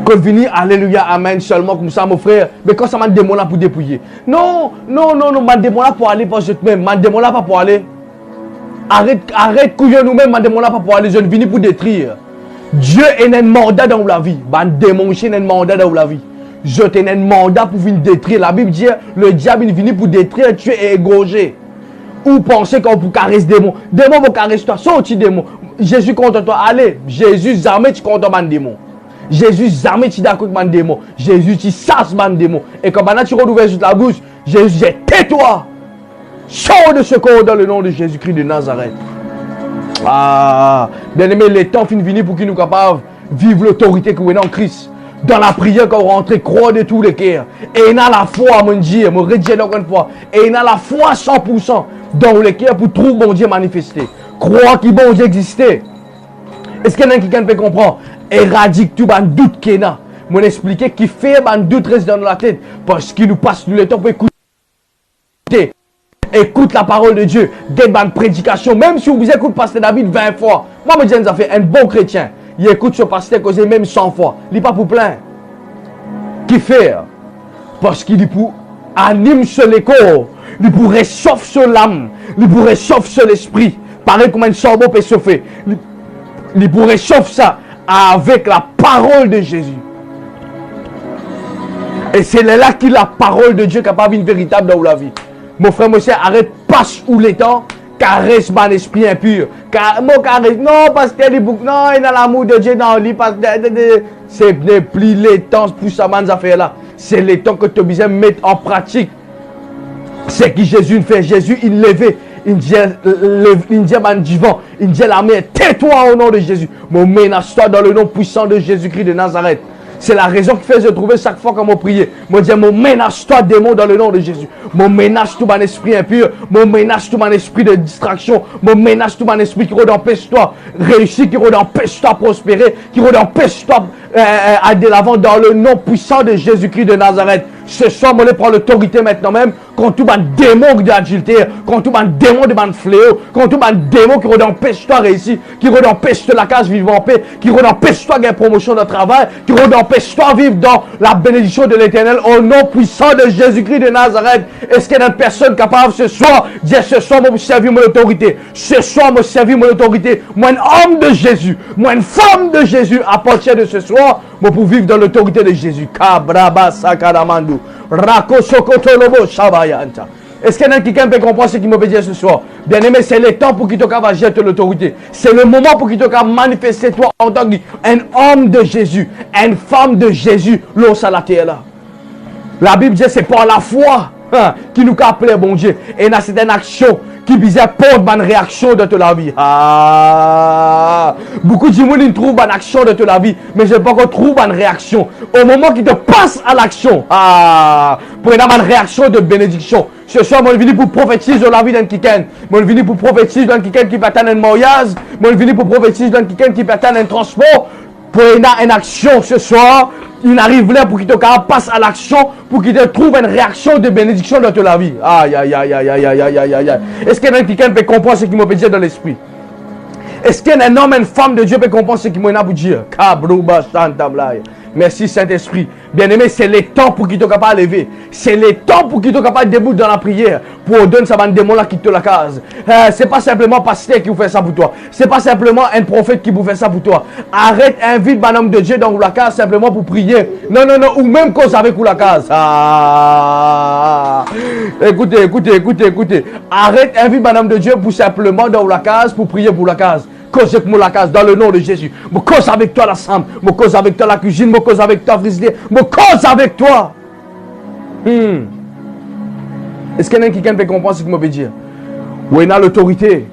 Speaker 2: Quand venir, alléluia, amen seulement comme ça, mon frère. Mais quand ça m'a demandé là pour dépouiller. Non, m'a demandé là pour aller par eux-mêmes. M'a demandé là pas pour aller. Arrête couillon nous-mêmes, m'a demandé là pas pour aller. Je ne viens pour détruire. Dieu est un mandat dans la vie. Ban démon est un mandat dans la vie. Je t'ai un mandat pour venir détruire. La Bible dit le diable est venu pour détruire, tuer et égorger. Ou penser qu'on peut caresser démon. Démon vous caresse toi, sorti démon. Jésus contre toi. Allez, Jésus jamais tu contre man démon. Jésus jamais tu d'accord avec man démon. Jésus tu sasse man démon. Et quand maintenant tu rouvres sur la bouche, Jésus dit tais-toi. Sors de ce corps dans le nom de Jésus-Christ de Nazareth. Ah, bien aimé, les temps finissent venir pour qu'ils nous capables de vivre l'autorité que nous avons en Christ. Dans la prière, quand on rentre, croire de tous les cœurs. Et il a la foi, mon Dieu, me redire encore une fois. Et il a la foi 100% dans les cœurs pour trouver mon Dieu manifester. Croire qu'il bon Dieu exister. Est-ce qu'il y en a quelqu'un qui peut comprendre? Éradique tout le doute qu'il y a. M'en expliquer qui fait un doute reste dans la tête. Parce qu'il nous passe tout le temps pour écouter. Écoute la parole de Dieu. Des bonnes prédications. Même si vous écoutez Pasteur David 20 fois. Moi, je dis, ça fait un bon chrétien. Il écoute ce pasteur causer même 100 fois. Il n'est pas pour plein. Qui fait? Parce qu'il est pour anime sur les corps. Il pour réchauffer sur l'âme. Il pour réchauffer sur l'esprit. Pareil comme un charbon peut chauffer. Il pour réchauffer ça avec la parole de Jésus. Et c'est là qu'il a la parole de Dieu capable une véritable dans la vie. Mon frère, monsieur, arrête, passe où les temps, caresse mon esprit impur. Mon caresse, non, parce que les boucs, non, il a l'amour de Dieu dans le lit. C'est plus les temps pour ça, man, affaire là. C'est les temps que tu as besoin de mettre en pratique. C'est que Jésus fait. Jésus, il levait. Il dit, man, divan. Il dit, la mère, tais-toi au nom de Jésus. Mon menace-toi dans le nom puissant de Jésus-Christ de Nazareth. C'est la raison qui fait de trouver chaque fois qu'on m'a prié. Moi, je dis, mon ménage-toi, démon, dans le nom de Jésus. Mon ménage tout mon esprit impur. Mon ménage tout mon esprit de distraction. Mon ménage tout mon esprit qui empêche-toi réussir, qui empêche-toi prospérer, qui empêche-toi aller de l'avant dans le nom puissant de Jésus-Christ de Nazareth. Ce soir, je prends l'autorité maintenant même contre tout un démon d'adultère, contre tout un démon de fléau, contre tout un démon qui empêche-toi réussir, qui empêche-toi la case vivre en paix, qui empêche-toi gagner promotion de travail, qui empêche-toi vivre dans la bénédiction de l'Éternel au nom puissant de Jésus-Christ de Nazareth. Est-ce qu'il y a une personne capable ce soir de dire ce soir, moi, servir mon autorité, ce soir, moi, servir mon autorité, moi, un homme de Jésus, moi, une femme de Jésus, à partir de ce soir, moi, pour vivre dans l'autorité de Jésus. Kabraba Sakaramandu. Rako Sokotolobo Shabayanta. Est-ce qu'il y a quelqu'un qui peut comprendre ce qu'il me veut dire ce soir? Bien aimé, c'est le temps pour qu'il te capable jeter l'autorité. C'est le moment pour qu'il te capable manifester toi en tant qu'un homme de Jésus, une femme de Jésus, l'eau à la terre là. La Bible dit c'est par la foi qui nous appelle bon Dieu. Et là c'est une action qui vise pour une réaction de toute la vie. Beaucoup de gens trouvent une action de toute la vie, mais je ne sais pas qu'on trouve une réaction. Au moment qu'il te passe à l'action, pour une réaction de bénédiction. Ce soir, je suis venu pour prophétiser dans la vie d'un quelqu'un. Je suis venu pour prophétiser dans quelqu'un qui va atteindre un mariage. Je suis venu pour prophétiser dans quelqu'un qui va atteindre un transport. Pour une action ce soir, il arrive là pour qu'il te passe à l'action, pour qu'il te trouve une réaction de bénédiction dans toute la vie. Aïe, aïe, aïe, aïe, aïe, aïe, aïe, aïe, aïe. Est-ce qu'il y a quelqu'un qui peut comprendre ce qu'il m'a dit dans l'esprit? Est-ce qu'il y a un homme et une femme de Dieu qui peut comprendre ce qu'il m'a dit? Kabrouba Santablaya. Merci Saint-Esprit. Bien-aimé, c'est le temps pour qu'il te capable de lever. C'est le temps pour qu'il te capable de débouter dans la prière. Pour donner ça un démon là qui te la case. C'est pas simplement pasteur qui vous fait ça pour toi. C'est pas simplement un prophète qui vous fait ça pour toi. Arrête, invite un homme de Dieu dans la case simplement pour prier. Non, non, non. Ou même cause avec la case. Écoutez, écoutez, écoutez, écoutez. Arrête, invite un homme de Dieu pour simplement dans la case pour prier pour la case. Cause avec moi la case dans le nom de Jésus. Me cause avec toi la chambre. Me cause avec toi la cuisine. Me cause avec toi la frigidaire. Me cause avec toi. Est-ce qu'il y a quelqu'un qui peut comprendre ce que je veux dire? Où il y a l'autorité.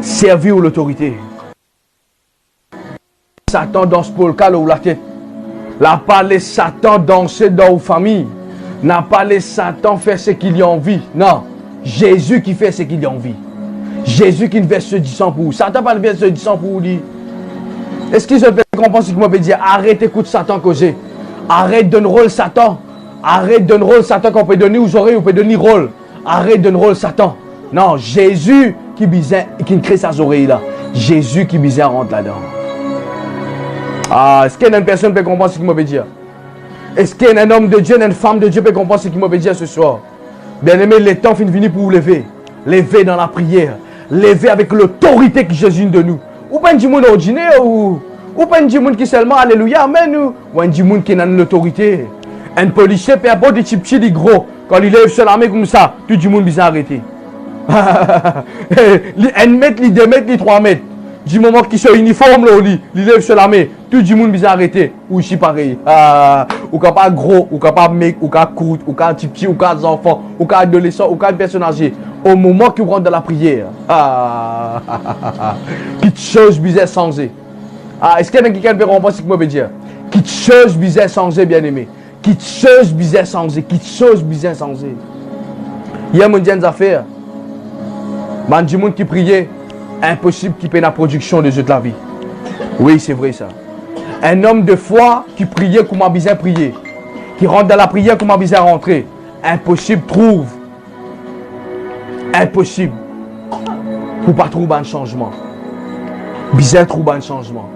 Speaker 2: Servir l'autorité. Satan dans ce polka ou la tête. N'a pas les Satan danser dans vos familles. N'a pas les Satan faire ce qu'il y a envie. Non. Jésus qui fait ce qu'il y a envie. Jésus qui ne verse ce 10 pour vous. Satan pas verse ce 10 pour vous. Est-ce qu'ils ont fait comprendre ce que je veux dire? Arrête d'écouter Satan causer. Arrête de donner rôle Satan. Arrête de donner rôle Satan qu'on peut donner aux oreilles, on peut donner rôle. Arrête de donner rôle Satan. Non, Jésus qui bizarre, qui crée ses oreilles là. Jésus qui bizarre rentre là-dedans. Ah, est-ce qu'il y a une personne qui peut comprendre ce qu'il me dire? Est-ce qu'il y a un homme de Dieu, une femme de Dieu qui peut comprendre ce qu'il me dire ce soir? Bien aimé, le temps finit pour vous lever. Lever dans la prière. Lever avec l'autorité que Jésus de nous. Ou pas un monde ordinaire ou pas un monde qui seulement alléluia, amen ou un monde qui a l'autorité. Un policier peut avoir des petits des gros. Quand il lève sur l'armée comme ça, tout le monde bizarre arrêté. 1 mètre, 2 mètres, 3 mètres. Du moment qu'il se uniforme là, il lève sur l'armée, tout le monde bizarre arrêté. Ou ici pareil. Ou quand pas gros, ou quand pas mec, ou quand court, ou quand petit, ou quand enfant, ou quand adolescent, ou quand personne âgée. Au moment qu'il rentre dans la prière. Quelque chose bizarre changé. Est-ce qu'il y a quelqu'un qui peut comprendre ce que je veux dire? Quelque chose bizarre changé, bien aimé. Quelque chose bizarre changé. Quelque chose bizarre changé. Il y a des affaires. Il y a des gens qui priaient. Impossible qu'il paie la production de la vie. Oui, c'est vrai ça. Un homme de foi qui priait comme un bizarre prier. Qui rentre dans la prière comme un bizarre rentrer. Impossible trouve. Impossible. Pour pas trouver un changement. Bizarre trouver un changement.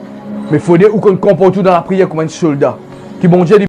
Speaker 2: Mais il faut dire qu'on comporte dans la prière comme un soldat. Qui bon Dieu dit